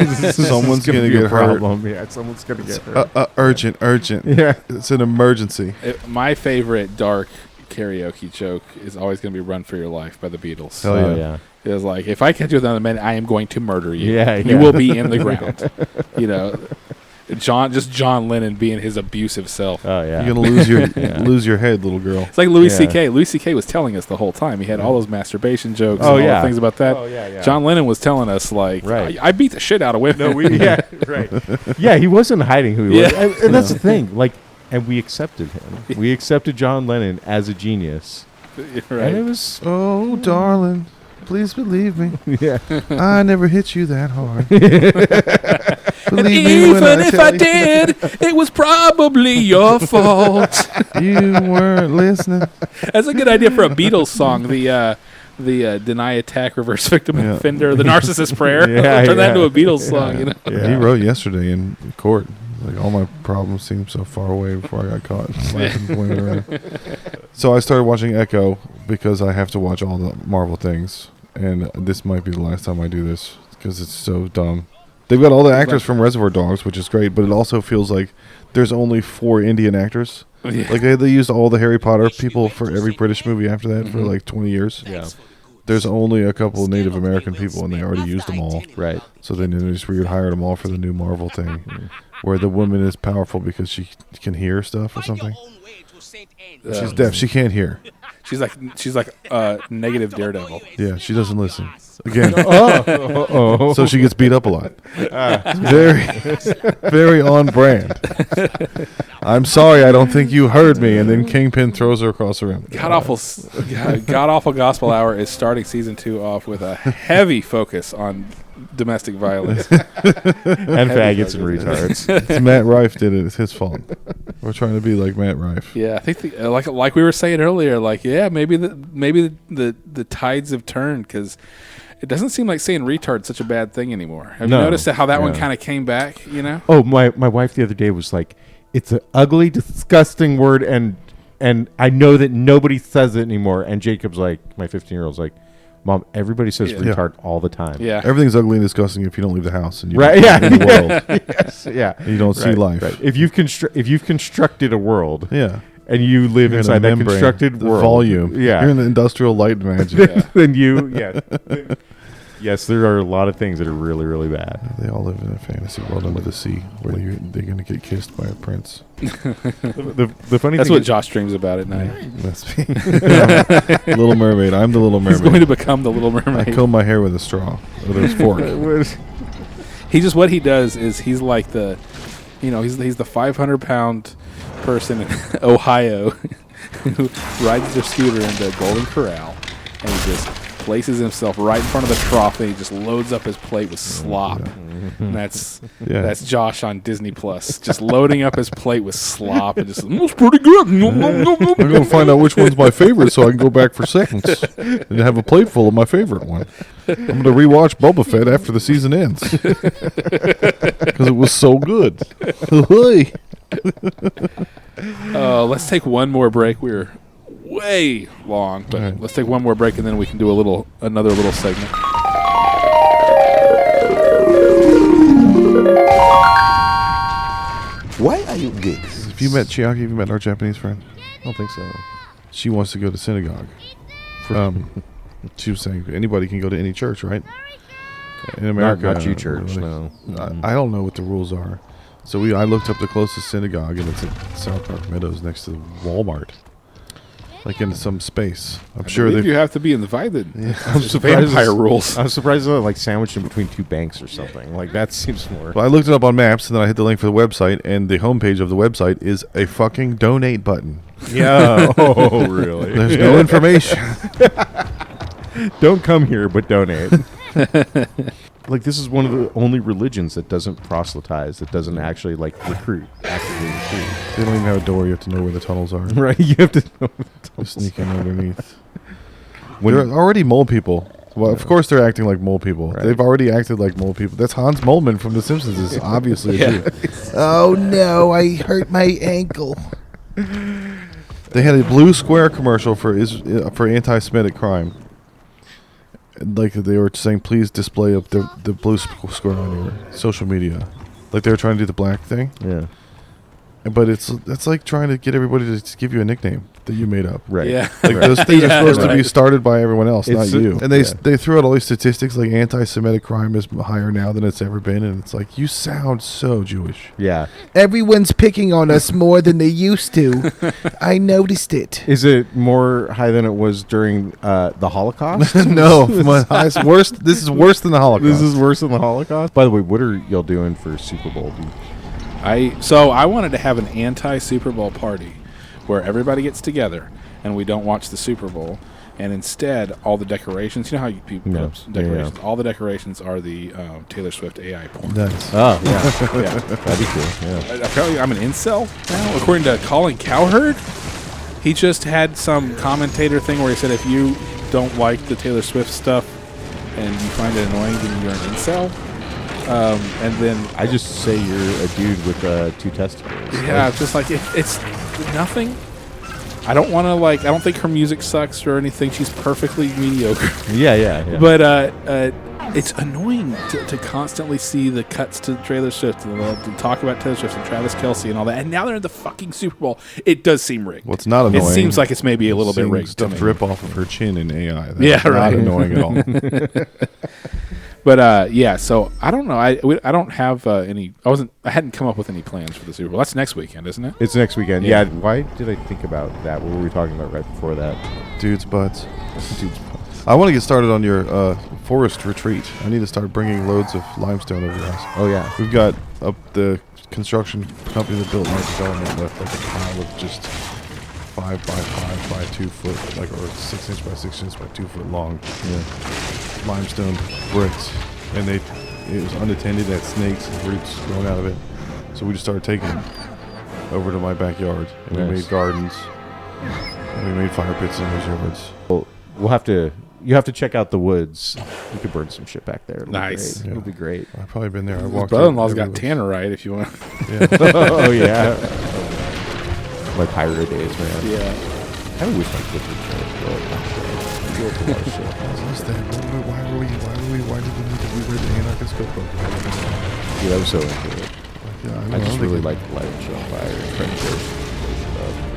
Someone's gonna going to be a get hurt. problem. Yeah, someone's gonna get hurt. Urgent. Yeah. It's an emergency. My favorite dark karaoke joke is always going to be "Run for Your Life" by the Beatles. Hell Oh yeah. yeah. It was like, if I catch you with another man, I am going to murder you. Yeah, You yeah. will be in the ground. You know, John Lennon being his abusive self. Oh yeah. You're going to lose your head, little girl. It's like Louis Yeah. C.K. Louis C.K. was telling us the whole time. He had all those masturbation jokes Oh, and all yeah. the things about that. Oh, yeah. John Lennon was telling us, like, Right. I beat the shit out of women. Yeah, right. Yeah, he wasn't hiding who he was, Yeah. and that's the thing. Like, and we accepted him. We accepted John Lennon as a genius, and it right. was Oh, darling, please believe me. yeah. I never hit you that hard. And Believe me when even if tell I you did, it was probably your fault. You weren't listening. That's a good idea for a Beatles song. The Deny Attack, Reverse Victim Yeah. Offender, the Narcissist Prayer. Yeah, Turn that yeah. into a Beatles song, you know? Yeah, he wrote yesterday in court. Like, all my problems seemed so far away before I got caught slapping women around. So I started watching Echo because I have to watch all the Marvel things. And this might be the last time I do this because it's so dumb. They've got all the actors from Reservoir Dogs, which is great, but it also feels like there's only 4 Indian actors. Yeah. Like, they used all the Harry Potter people for every British movie after that for like 20 years. Yeah. There's only a couple of Native American people, and they already used them all. Right. So then they just rehired them all for the new Marvel thing, where the woman is powerful because she can hear stuff or something. She's deaf. She can't hear. She's like negative Daredevil. Yeah, she doesn't listen. Again, Oh. so she gets beat up a lot. Very, very on brand. I'm sorry, I don't think you heard me. And then Kingpin throws her across the room. God awful Gospel Hour is starting season 2 off with a heavy focus on domestic violence. And faggots and retards. It's Matt Rife did it. It's his fault. We're trying to be like Matt Rife. Yeah, I think like we were saying earlier, like maybe the tides have turned because it doesn't seem like saying retard is such a bad thing anymore. Have you noticed how that one Yeah. kind of came back? You know? Oh, my wife the other day was like, "It's an ugly, disgusting word," and I know that nobody says it anymore. And Jacob's like, my 15-year-old's like, "Mom, everybody says Yeah. retard all the time." Yeah. Everything's ugly and disgusting if you don't leave the house and you Right. don't Yeah. in the world. Yes. Yeah. You don't see Right, life. right. If you've constructed a world, Yeah. and you live You're in inside the that membrane, constructed the world, volume. yeah, You're in the industrial light magic. then you, yes, there are a lot of things that are really, really bad. They all live in a fantasy world under the sea where they're going to get kissed by a prince. The funny That's thing what is, Josh dreams about at night. That's me. Little Mermaid. I'm the Little He's Mermaid. going to become the Little I Mermaid. comb my hair with a straw. With a fork. What he does is he's like he's the 500-pound person in Ohio who rides their scooter into Golden Corral and he just places himself right in front of the trough and he just loads up his plate with slop. And that's Josh on Disney Plus, just loading up his plate with slop and just it's pretty good. I'm going to find out which one's my favorite so I can go back for seconds and have a plate full of my favorite one. I'm going to rewatch Boba Fett after the season ends because it was so good. Let's take one more break. We're way long, but right. let's take one more break and then we can do another little segment. Why are you gay? Have you met Chiaki? Have you met our Japanese friend? I don't think so. She wants to go to synagogue. She was saying anybody can go to any church, right? In America, not you church, no. I don't know what the rules are. So I looked up the closest synagogue, and it's at South Park Meadows next to Walmart, like in some space. I'm sure you have to be invited. Yeah. I'm surprised Vampire rules. I'm surprised they're like sandwiched in between two banks or something. Like that seems more. Well, I looked it up on Maps, and then I hit the link for the website, and the homepage of the website is a fucking donate button. Yeah. Oh, really? There's no information. Don't come here, but donate. Like this is one of the only religions that doesn't proselytize, that doesn't actually actively recruit. They don't even have a door. You have to know where the tunnels are. Right? You have to know. You sneak in underneath. There are already mole people. Well, of course they're acting like mole people. Right. They've already acted like mole people. That's Hans Moleman from The Simpsons. Is obviously a Jew. Oh no, I hurt my ankle. They had a blue square commercial for anti-Semitic crime. Like they were saying, please display up the blue square on your social media. Like they were trying to do the black thing. Yeah. But it's like trying to get everybody to give you a nickname that you made up. Right. Yeah. Like those things are supposed to be Right. started by everyone else, It's not you. And they yeah. they threw out all these statistics like anti-Semitic crime is higher now than it's ever been, and it's like you sound so Jewish. Yeah. Everyone's picking on us more than they used to. I noticed it. Is it more high than it was during the Holocaust? No, it's worse. This is worse than the Holocaust. This is worse than the Holocaust. By the way, what are y'all doing for Super Bowl? So I wanted to have an anti-Super Bowl party where everybody gets together and we don't watch the Super Bowl, and instead all the decorations. You know how you people put up decorations? All the decorations are the Taylor Swift AI porn. Nice. Oh, yeah. Yeah. That'd be cool. Yeah. Apparently, I'm an incel now, according to Colin Cowherd. He just had some commentator thing where he said if you don't like the Taylor Swift stuff and you find it annoying, then you're an incel. And then I just say you're a dude with two testicles. yeah, just like it's nothing. I don't want to I don't think her music sucks or anything. She's perfectly mediocre. Yeah. But it's annoying to constantly see the cuts to Taylor Swift and to talk about Taylor Swift and Travis Kelce and all that. And now they're in the fucking Super Bowl. It does seem rigged. Well, it's not annoying. It seems like it's maybe a little bit Seeing rigged. stuff to me. drip off of her chin in AI. That's Yeah, not right. annoying at all. But yeah, so I don't know. I don't have any. I hadn't come up with any plans for the Super Bowl. That's next weekend, isn't it? It's next weekend. Yeah. Yeah. Why did I think about that? What were we talking about right before that? Dude's butts. Dude's I want to get started on your forest retreat. I need to start bringing loads of limestone over your house. Oh, yeah. We've got the construction company that built our development left like a pile of just 5 by 5 by 2 foot, or 6 inch by 6 inch by 2 foot long limestone bricks, and it was unattended. It had snakes and roots growing out of it. So we just started taking them over to my backyard, and we Nice. made gardens, and we made fire pits in those yards. Well, you have to check out the woods. You could burn some shit back there. It'll be Nice. great. It'll be great. I've probably been there. I His walked. brother-in-law's got everywhere. tannerite if you want. Yeah. Oh, yeah. My pirate days, man. Yeah. I kind of wish my kids would play it. But built a lot of shit. What's that? Why did we read the Anarchist Cookbook? Dude, I was so into it. Yeah, I just really like. like Light and Show on Fire and Friendship.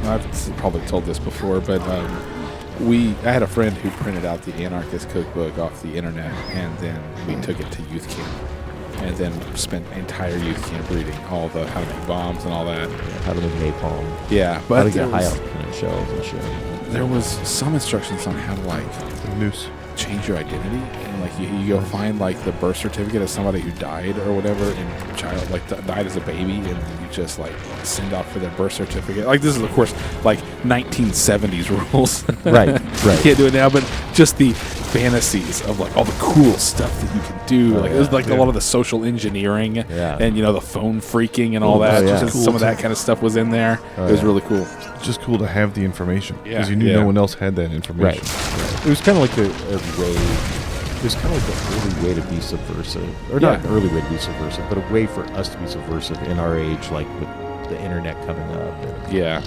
I've probably told this before, but I had a friend who printed out the Anarchist Cookbook off the internet, and then we took it to youth camp, and then spent entire youth camp reading all the how to make bombs and all that. How to make napalm. Yeah, How but to there get high was, octane shells and shit. there was some instructions on how to Noose. change your identity, and you go find the birth certificate of somebody who died or whatever, and child died as a baby, and you just send out for their birth certificate. This is of course 1970s rules. Right. You can't do it now, but just the fantasies of all the cool stuff that you can do. It was a lot of the social engineering, Yeah. and the phone freaking and all that. yeah. Just Cool some of to- that kind of stuff was in there. It was really cool. It's just cool to have the information because Yeah, you knew yeah. no one else had that information. Right. It was kind of like a way. It was kind of like the early way to be subversive, or not Yeah. an early way to be subversive, but a way for us to be subversive in our age, with the internet coming up. And Yeah.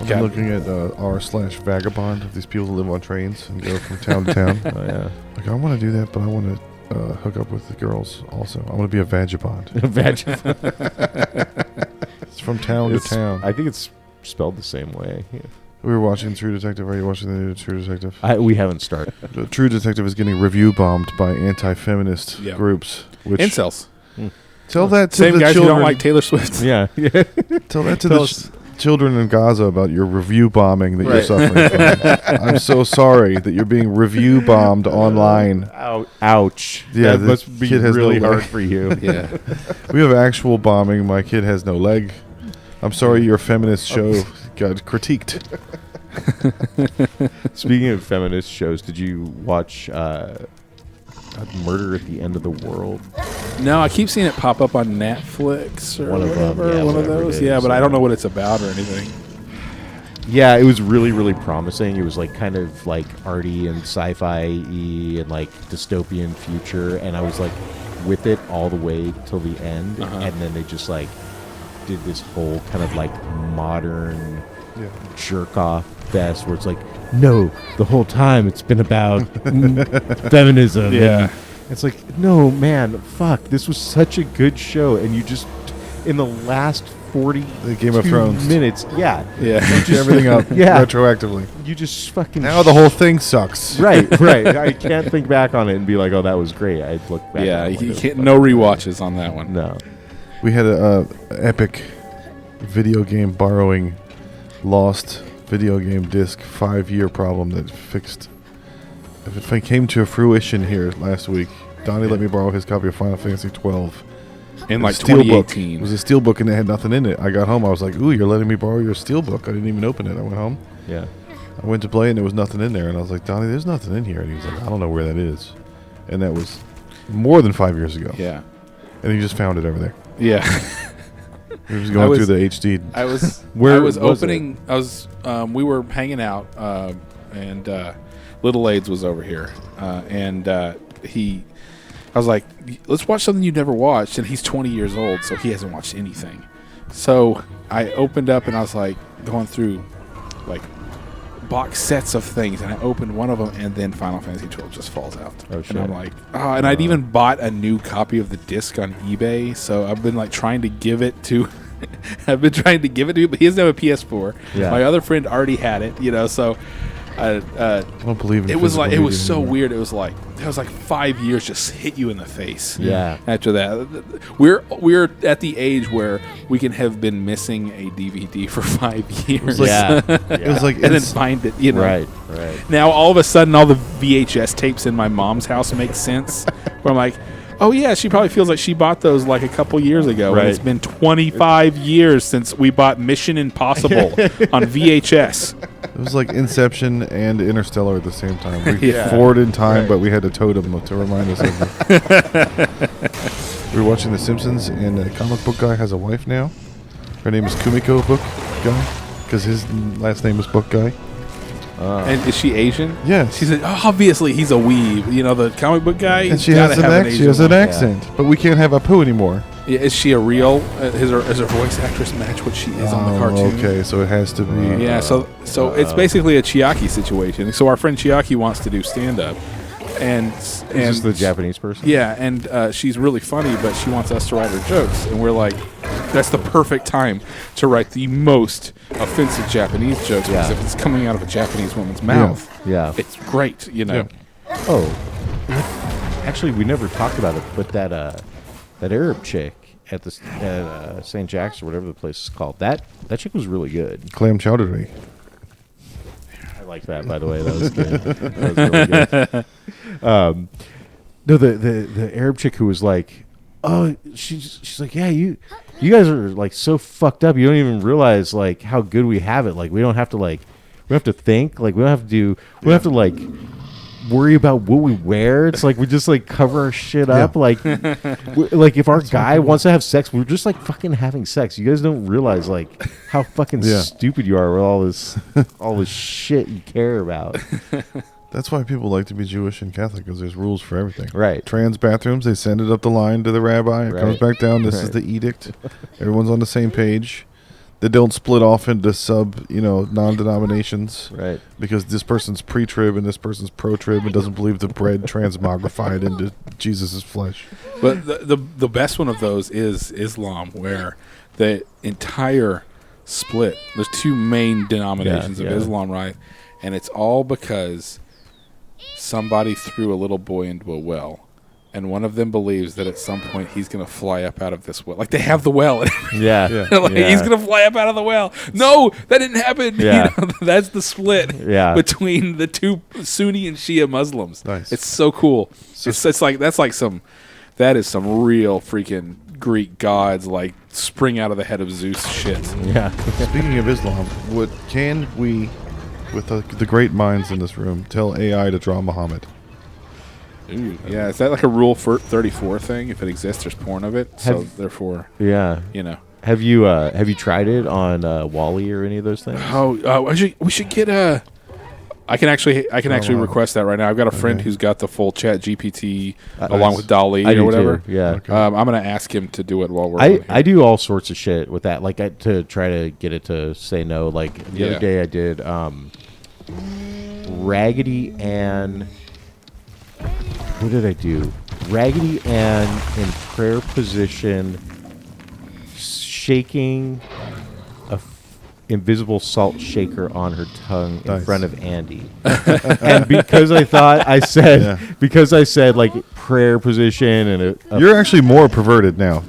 I've Got- been looking at r/vagabond of these people who live on trains and go from town to town. oh yeah, I want to do that, but I want to hook up with the girls. Also, I want to be a vagabond. It's from town to town. I think it's spelled the same way. Yeah. We were watching True Detective. Are you watching the new True Detective? We haven't started. The True Detective is getting review bombed by anti-feminist groups. Which Incels. Tell that to Same the guys children. who don't like Taylor Swift. Yeah. Tell that to the children in Gaza about your review bombing that you're suffering from. I'm so sorry that you're being review bombed online. Ouch. Yeah, that the must be kid has really no leg. hard for you. Yeah. We have actual bombing. My kid has no leg. I'm sorry your feminist show got critiqued. Speaking of feminist shows, did you watch Murder at the End of the World? No, I keep seeing it pop up on Netflix or One of them, whatever. yeah, one of whatever those. it Yeah, is, but I yeah. don't know what it's about or anything. Yeah, it was really, really promising. It was like kind of like arty and sci-fi-y and like dystopian future, and I was like with it all the way till the end, and then they just like did this whole kind of like modern jerk off fest where it's like, no, the whole time it's been about feminism. Yeah. And it's like, no, man, fuck, this was such a good show, and you just in the last 40 The Game of Thrones. minutes, Yeah. Switch everything up retroactively. you just fucking Now the whole thing sucks. right. I can't think back on it and be like, oh, that was great. I'd look back. Yeah, on it you like, can't. No rewatches on that one. no. We had a epic video game borrowing lost video game disc 5-year problem that fixed. If it came to fruition here last week, Donnie let me borrow his copy of Final Fantasy 12. In like Steelbook. 2018. It was a steelbook and it had nothing in it. I got home. I was like, "Ooh, you're letting me borrow your steelbook." I didn't even open it. I went home. Yeah. I went to play and there was nothing in there. And I was like, "Donnie, there's nothing in here." And he was like, "I don't know where that is." And that was more than 5 years ago. Yeah. And he just found it over there. Yeah. He was going through the HD. I was Where I was was opening. I was we were hanging out, and Little Aids was over here, and I was like, let's watch something you've never watched, and he's 20 years old, so he hasn't watched anything. So I opened up and I was like going through like box sets of things, and I opened one of them, and then Final Fantasy 12 just falls out. Oh, shit. And I'm like, oh, and I'd even bought a new copy of the disc on eBay, so I've been like trying to give it to. I've been trying to give it to him, but he doesn't have a PS4. Yeah. My other friend already had it, so I don't believe in it was like it physical was media so anymore. weird. It was like 5 years just hit you in the face. Yeah. After that, we're at the age where we can have been missing a DVD for 5 years. like- Yeah. It was like and then find it. Right. Now all of a sudden, all the VHS tapes in my mom's house make sense. Where I'm like, oh yeah, she probably feels like she bought those like a couple years ago. Right. And it's been 25 years since we bought Mission Impossible on VHS. It was like Inception and Interstellar at the same time. We Yeah. forward in time, but we had a totem to remind us of it. We were watching The Simpsons, and a comic book guy has a wife now. Her name is Kumiko Book Guy, because his last name is Book Guy. And is she Asian? Yes. She's obviously he's a weeb. The comic book guy. And she gotta has an have she has an wife. accent, but we can't have Apu anymore. Yeah, is she a real? Is her voice actress match what she is on the cartoon? Okay, so it has to be. Yeah, so it's basically a Chiaki situation. So our friend Chiaki wants to do stand up, and Is this the Japanese person? yeah, and she's really funny, but she wants us to write her jokes, and we're like, that's the perfect time to write the most offensive Japanese jokes because if it's coming out of a Japanese woman's mouth, Yeah. it's great, Yeah. Oh. Actually, we never talked about it, but that Arab chick at the St. Jack's or whatever the place is called, that chick was really good. Clam chowdery. I like that, by the way. That was good. That was really good. No, the Arab chick who was like, oh, she's like, yeah, you guys are like so fucked up. You don't even realize like how good we have it. Like we don't have to think. Like we don't have to like worry about what we wear. It's like we just like cover our shit up. Like like if our guy wants to have sex, we're just like fucking having sex. You guys don't realize like how fucking stupid you are with all this shit you care about. That's why people like to be Jewish and Catholic, because there's rules for everything. Right. Trans bathrooms, they send it up the line to the rabbi. It comes Right. back down. This is the edict. Everyone's on the same page. They don't split off into non-denominations. Right. Because this person's pre-trib and this person's pro-trib and doesn't believe the bread transmogrified into Jesus' flesh. But the best one of those is Islam, where the entire split. There's two main denominations of Islam, right? And it's all because somebody threw a little boy into a well. And one of them believes that at some point he's going to fly up out of this well. Like, they have the well. Yeah. He's going to fly up out of the well. No, that didn't happen. Yeah. That's the split between the two Sunni and Shia Muslims. Nice. It's so cool. It's like that is some real freaking Greek gods, like, spring out of the head of Zeus shit. Yeah. Speaking of Islam, can we, with the great minds in this room, tell AI to draw Muhammad? Ooh, yeah, is that like a Rule 34 thing? If it exists, there's porn of it. So therefore, Yeah. Have you tried it on Wally or any of those things? We should get a. I can actually request that right now. I've got a friend who's got the full Chat GPT along with DALL-E or whatever. Too. Yeah. Okay. I'm gonna ask him to do it while we're. on here. I do all sorts of shit with that, like to try to get it to say no. Like the other day, I did Raggedy Ann. What did I do? Raggedy Ann in prayer position, shaking a invisible salt shaker on her tongue in front of Andy. And because I said like prayer position and you're actually more perverted now.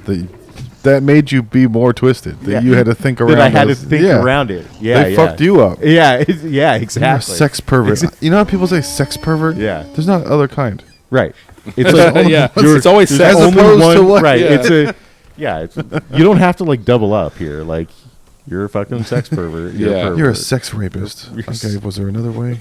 That made you be more twisted. That you had to think around. That I had to think around it. Yeah, they fucked you up. Yeah, exactly. You're a sex pervert. You know how people say sex pervert? Yeah. There's not other kind. Right. It's like it's always sex. As opposed to what? Right. Yeah. You don't have to like double up here. Like, you're a fucking sex pervert. You're a sex rapist. Okay. Was there another way?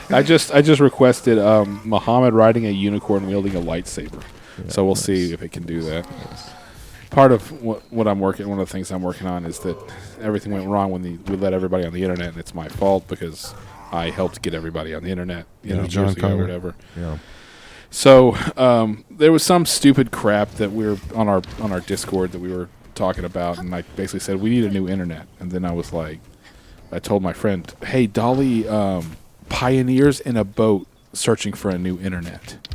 I just requested Muhammad riding a unicorn wielding a lightsaber. So we'll see if it can do that. Part of what I'm working, one of the things I'm working on is that everything went wrong when we let everybody on the internet, and it's my fault because I helped get everybody on the internet, years ago or whatever. Yeah. So there was some stupid crap that we were on our Discord that we were talking about, and I basically said we need a new internet, and then I told my friend, hey, Dolly pioneers in a boat searching for a new internet.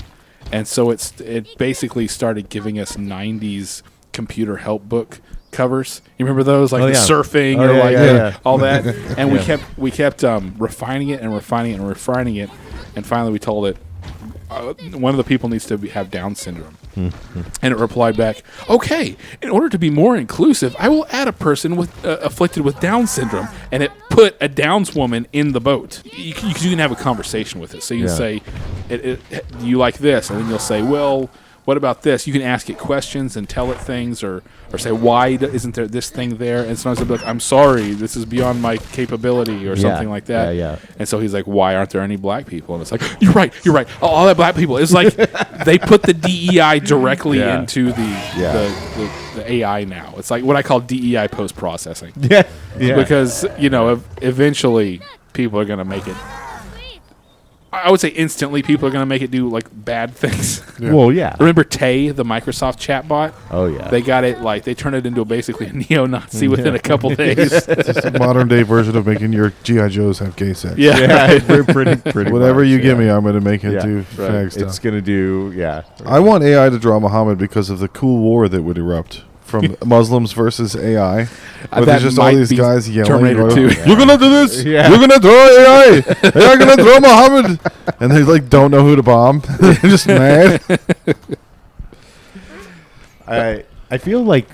And so it basically started giving us 90s computer help book covers. You remember those, like surfing or all that? And we kept refining it, and finally we told it one of the people needs to have Down syndrome. And it replied back, okay, in order to be more inclusive, I will add a person with afflicted with Down syndrome. And it put a Downs woman in the boat. You can have a conversation with it. So you can say, do you like this? And then you'll say, well, what about this? You can ask it questions and tell it things, or say, why isn't there this thing there? And sometimes it'll be like, I'm sorry, this is beyond my capability, or something like that. Yeah. And so he's like, why aren't there any black people? And it's like, you're right. All that black people. It's like they put the DEI directly into the AI now. It's like what I call DEI post-processing. Yeah. Because, eventually people are going to make it. I would say instantly people are going to make it do like bad things. Yeah. Well, yeah. Remember Tay, the Microsoft chatbot? Oh, yeah. They got it they turned it into basically a neo-Nazi within a couple days. It's just a modern day version of making your G.I. Joes have gay sex. Yeah. pretty Whatever much, you give me, I'm going to make it do fag stuff. It's going to do, I want AI to draw Muhammad because of the cool war that would erupt from Muslims versus AI. Where there's just all these guys yelling. Terminator 2. You're going to do this. Yeah. You're going to draw AI. AI going to draw Muhammad. And they like don't know who to bomb. They're just mad. I feel like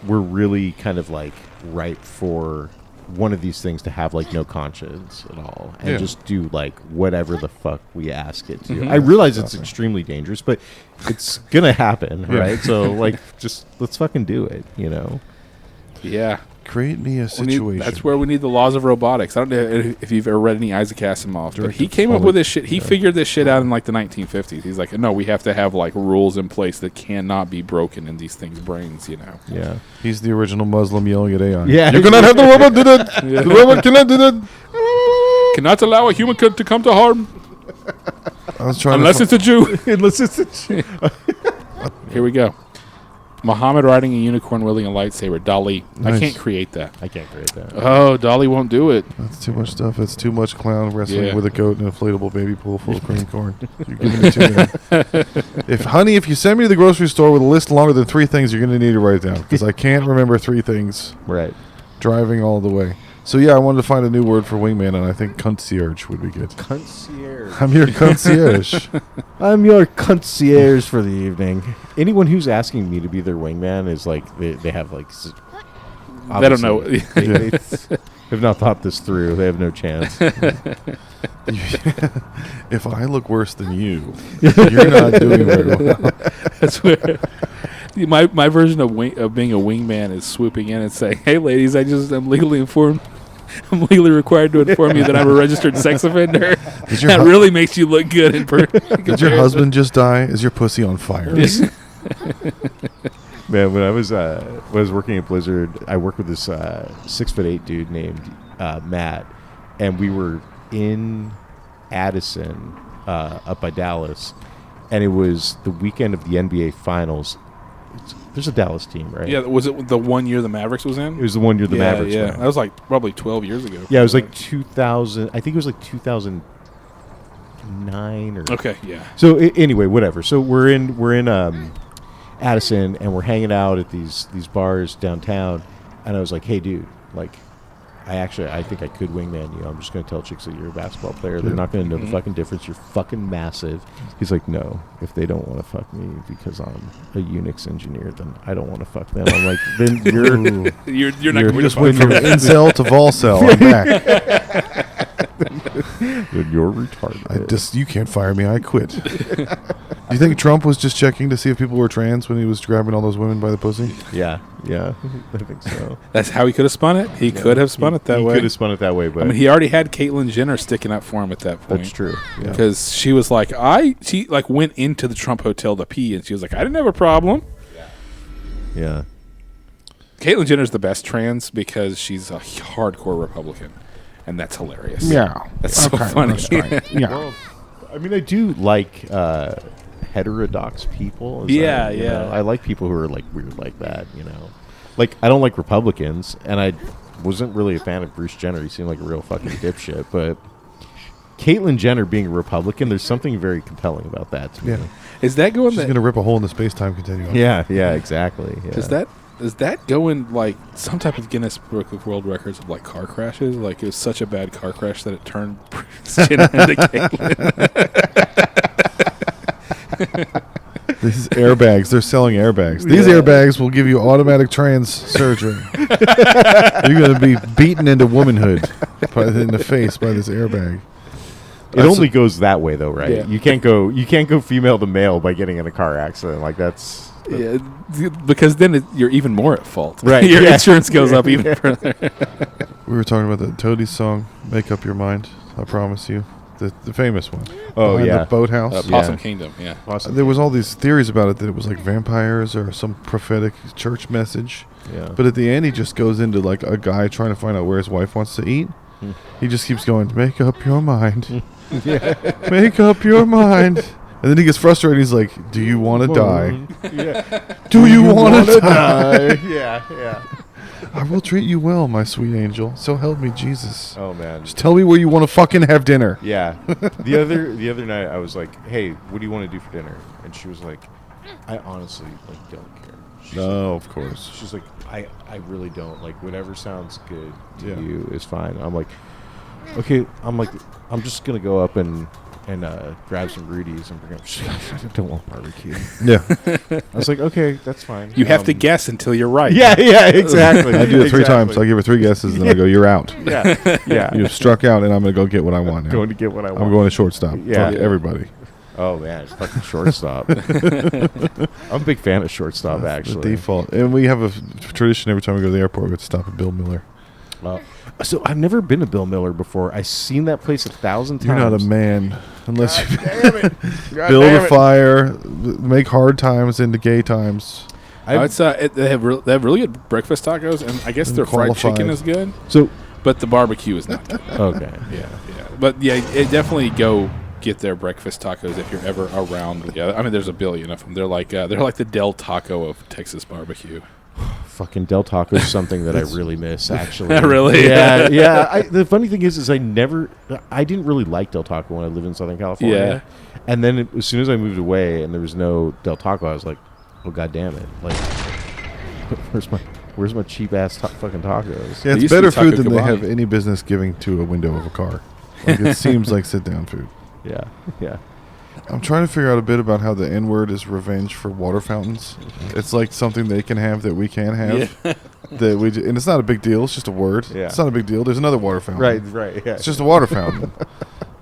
we're really kind of like ripe for one of these things to have like no conscience at all and just do like whatever the fuck we ask it to. I realize it's extremely dangerous, but it's gonna happen, right? So like, just let's fucking do it, Yeah. Create me a situation. That's where we need the laws of robotics. I don't know if you've ever read any Isaac Asimov, but he came up with this shit. He figured this shit out in like the 1950s. He's like, no, we have to have like rules in place that cannot be broken in these things' brains, Yeah. He's the original Muslim yelling at AI. Yeah. You cannot have the robot do that. The robot cannot do that. Cannot allow a human to come to harm I was trying unless it's a Jew. Unless it's a Jew. Here we go. Muhammad riding a unicorn wielding a lightsaber. Dolly. I Nice. can't create that. I can't create that. Oh, Dolly won't do it. That's too much stuff. That's too much clown wrestling Yeah. with a goat and an inflatable baby pool full of cream corn. You're giving me too many. If you send me to the grocery store with a list longer than 3 things, you're going to need to write it down because I can't remember 3 things Right. driving all the way. So yeah, I wanted to find a new word for wingman, and I think concierge would be good. Concierge. I'm your concierge. I'm your concierge for the evening. Anyone who's asking me to be their wingman is like they have like They don't know. obviously, they have not thought this through. They have no chance. If I look worse than you, you're not doing very well. That's where my version of being a wingman is swooping in and saying, "Hey, ladies, I'm legally informed. I'm legally required to inform you that I'm a registered sex offender. Did your That hu- really makes you look good in person." Did your husband just die? Is your pussy on fire? Man, when I was working at Blizzard, I worked with this 6'8" dude named Matt, and we were in Addison, up by Dallas, and it was the weekend of the NBA Finals. There's a Dallas team, right? Yeah, was it the 1 year the Mavericks was in? It was the one year the yeah, Mavericks yeah. went. That was like probably 12 years ago. Yeah, it was like 2000. I think it was like 2009 or. Okay, yeah. So anyway, whatever. So we're in Addison, and we're hanging out at these bars downtown, and I was like, "Hey, dude, like, I think I could wingman you. I'm just gonna tell chicks that you're a basketball player. They're not gonna know the fucking difference. You're fucking massive." He's like, "No, if they don't want to fuck me because I'm a Unix engineer, then I don't want to fuck them." I'm like, "Then you're You're not You're going to Just find went from incel to volcel. I'm back. then you're retarded." You can't fire me. I quit. Do you think Trump was just checking to see if people were trans when he was grabbing all those women by the pussy? Yeah, I think so. That's how he could have spun it. He could have spun it that He way. could have spun it that way, but I mean, he already had Caitlyn Jenner sticking up for him at that point. that's true. Yeah. Because she was like, she like went into the Trump hotel to pee, and she was like, I didn't have a problem. Yeah. Caitlyn Jenner's the best trans because she's a hardcore Republican, and that's hilarious. Yeah. That's so funny. Yeah. Well, I mean, I do like heterodox people. Yeah, you yeah. know? I like people who are like weird like that. You know, like I don't like Republicans, and I wasn't really a fan of Bruce Jenner. He seemed like a real fucking dipshit. But Caitlyn Jenner being a Republican, there's something very compelling about that to me. Yeah. Is that going? She's That, going to rip a hole in the space-time continuum. Yeah, exactly. Yeah. Is that going like some type of Guinness Book of World Records of like car crashes? Like it was such a bad car crash that it turned Bruce Jenner into Caitlyn. This is airbags. They're selling airbags. These airbags will give you automatic trans surgery. You're going to be beaten into womanhood in the face by this airbag. It only goes that way, though, right? Yeah. You can't go female to male by getting in a car accident. Like that's Yeah, because then you're even more at fault. Right, Your yeah. insurance goes up even further. We were talking about the Toadies song, "Make Up Your Mind." I promise you, the famous one. Oh, Behind yeah. the boathouse. Possum Kingdom, yeah. awesome. There was all these theories about it that it was like vampires or some prophetic church message. Yeah. But at the end, he just goes into like a guy trying to find out where his wife wants to eat. He just keeps going, "Make up your mind. Make up your mind." And then he gets frustrated. He's like, "Do you want to die? Yeah. Do you want to die? Yeah. I will treat you well, my sweet angel. So help me, Jesus. Oh man. Just tell me where you want to fucking have dinner." Yeah. The other night I was like, "Hey, what do you want to do for dinner?" And she was like, "I honestly like don't care." She's No, of course. like, she's like, I really don't. Like whatever sounds good to Yeah. you is fine. I'm like, okay. I'm like, I'm just gonna go up and grab some Rudy's and bring up. I don't want barbecue. Yeah. I was like, okay, that's fine. You have to guess until you're right. Yeah, exactly. I do it 3 times. I give her 3 guesses, and then I go, "You're out. Yeah. You've struck out, and I'm going to go get what I want now. Going to get what I want. I'm going to shortstop. Yeah. Fuck everybody." Oh man, fucking shortstop. I'm a big fan of shortstop, The actually. default. And we have a tradition every time we go to the airport, we have to stop at Bill Miller. So I've never been to Bill Miller before. I've seen that place 1,000 times. You're not a man unless you Damn it! God build damn a it. fire, make hard times into gay times. It's they have really good breakfast tacos, and I guess their fried Qualified. chicken is good, So but the barbecue is not good. okay, Yeah. But yeah, it definitely go get their breakfast tacos if you're ever around. Yeah, I mean, there's a billion of them. They're like the Del Taco of Texas barbecue. Fucking Del Taco is something that I really miss, actually. Really? Yeah, yeah. The funny thing is I didn't really like Del Taco when I lived in Southern California. Yeah. And then as soon as I moved away and there was no Del Taco, I was like, oh, God damn it. Like, where's my cheap ass fucking tacos? Yeah, They it's used to better be Taco food than they have Cabani. any business giving to a window of a car. Like, it seems like sit down food. Yeah, yeah. I'm trying to figure out a bit about how the N word is revenge for water fountains. It's like something they can have that we can't have. And it's not a big deal. It's just a word. Yeah. It's not a big deal. There's another water fountain. Right, yeah. It's just a water fountain.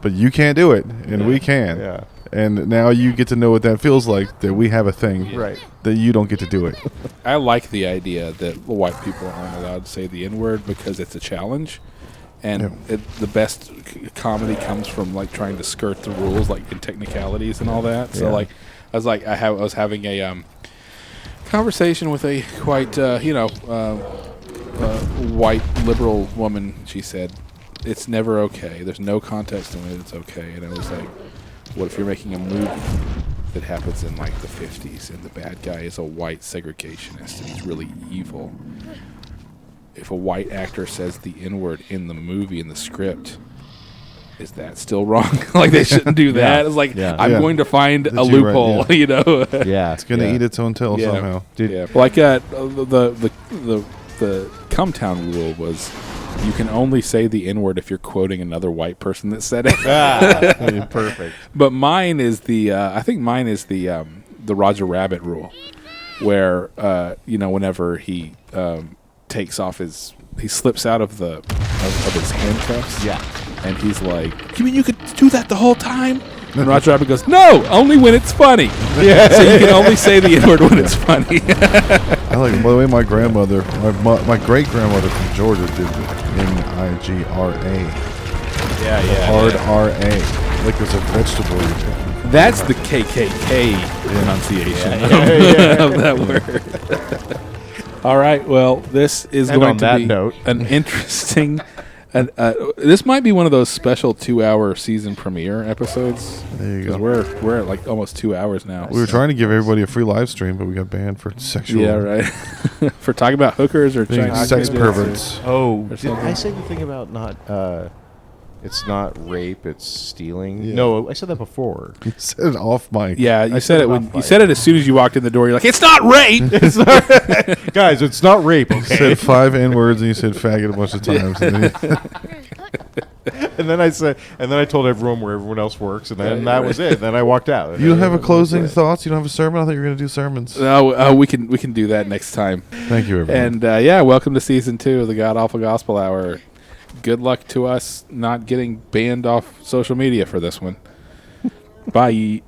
But you can't do it, and we can. Yeah. And now you get to know what that feels like, that we have a thing. Right. That you don't get to do it. I like the idea that white people aren't allowed to say the N-word because it's a challenge. And the best comedy comes from like trying to skirt the rules, like in technicalities and all that. So I was having a conversation with a quite white liberal woman. She said, "It's never okay. There's no context in it. It's okay." And I was like, "What if you're making a movie that happens in like the 50s and the bad guy is a white segregationist and he's really evil? If a white actor says the N-word in the movie, in the script, is that still wrong? Like, they shouldn't do that. It's like, I'm going to find a loophole, you know? Yeah. It's going to eat its own tail somehow. Dude. Yeah. Like, the Cumtown rule was you can only say the N-word if you're quoting another white person that said it. Perfect. But mine is the Roger Rabbit rule, where, whenever he takes off he slips out of his handcuffs. Yeah. And he's like, "You mean you could do that the whole time?" And Roger Rabbit goes, "No, only when it's funny." Yeah. So you can only say the N-word when it's funny. I like, by the way, my grandmother, my great grandmother from Georgia did the Nigra. Yeah, Hard R-A. Like there's a vegetable you're taking. That's the KKK pronunciation of that word. All right. Well, this is And going on to that be note. an interesting. This might be one of those special 2-hour season premiere episodes. There you Because go. we're at like almost 2 hours now. We were trying to give everybody a free live stream, but we got banned for sexual. Yeah, right. For talking about hookers or being Chinese sex midgets or- perverts. Oh, Or did something. I say the thing about not... it's not rape, it's stealing? Yeah. No, I said that before. You said it off mic. Yeah, you I said said it it when off you mic. said it as soon as you walked in the door. You're like, "It's not rape." Guys, it's not rape, You said 5 N-words and you said faggot a bunch of times. And then And then I told everyone where everyone else works, and then that was it. Then I walked out. you don't have a closing thoughts? You don't have a sermon? I thought you were going to do sermons. No, we can do that next time. Thank you, everyone. And welcome to season 2 of the God Awful Gospel Hour. Good luck to us not getting banned off social media for this one. Bye.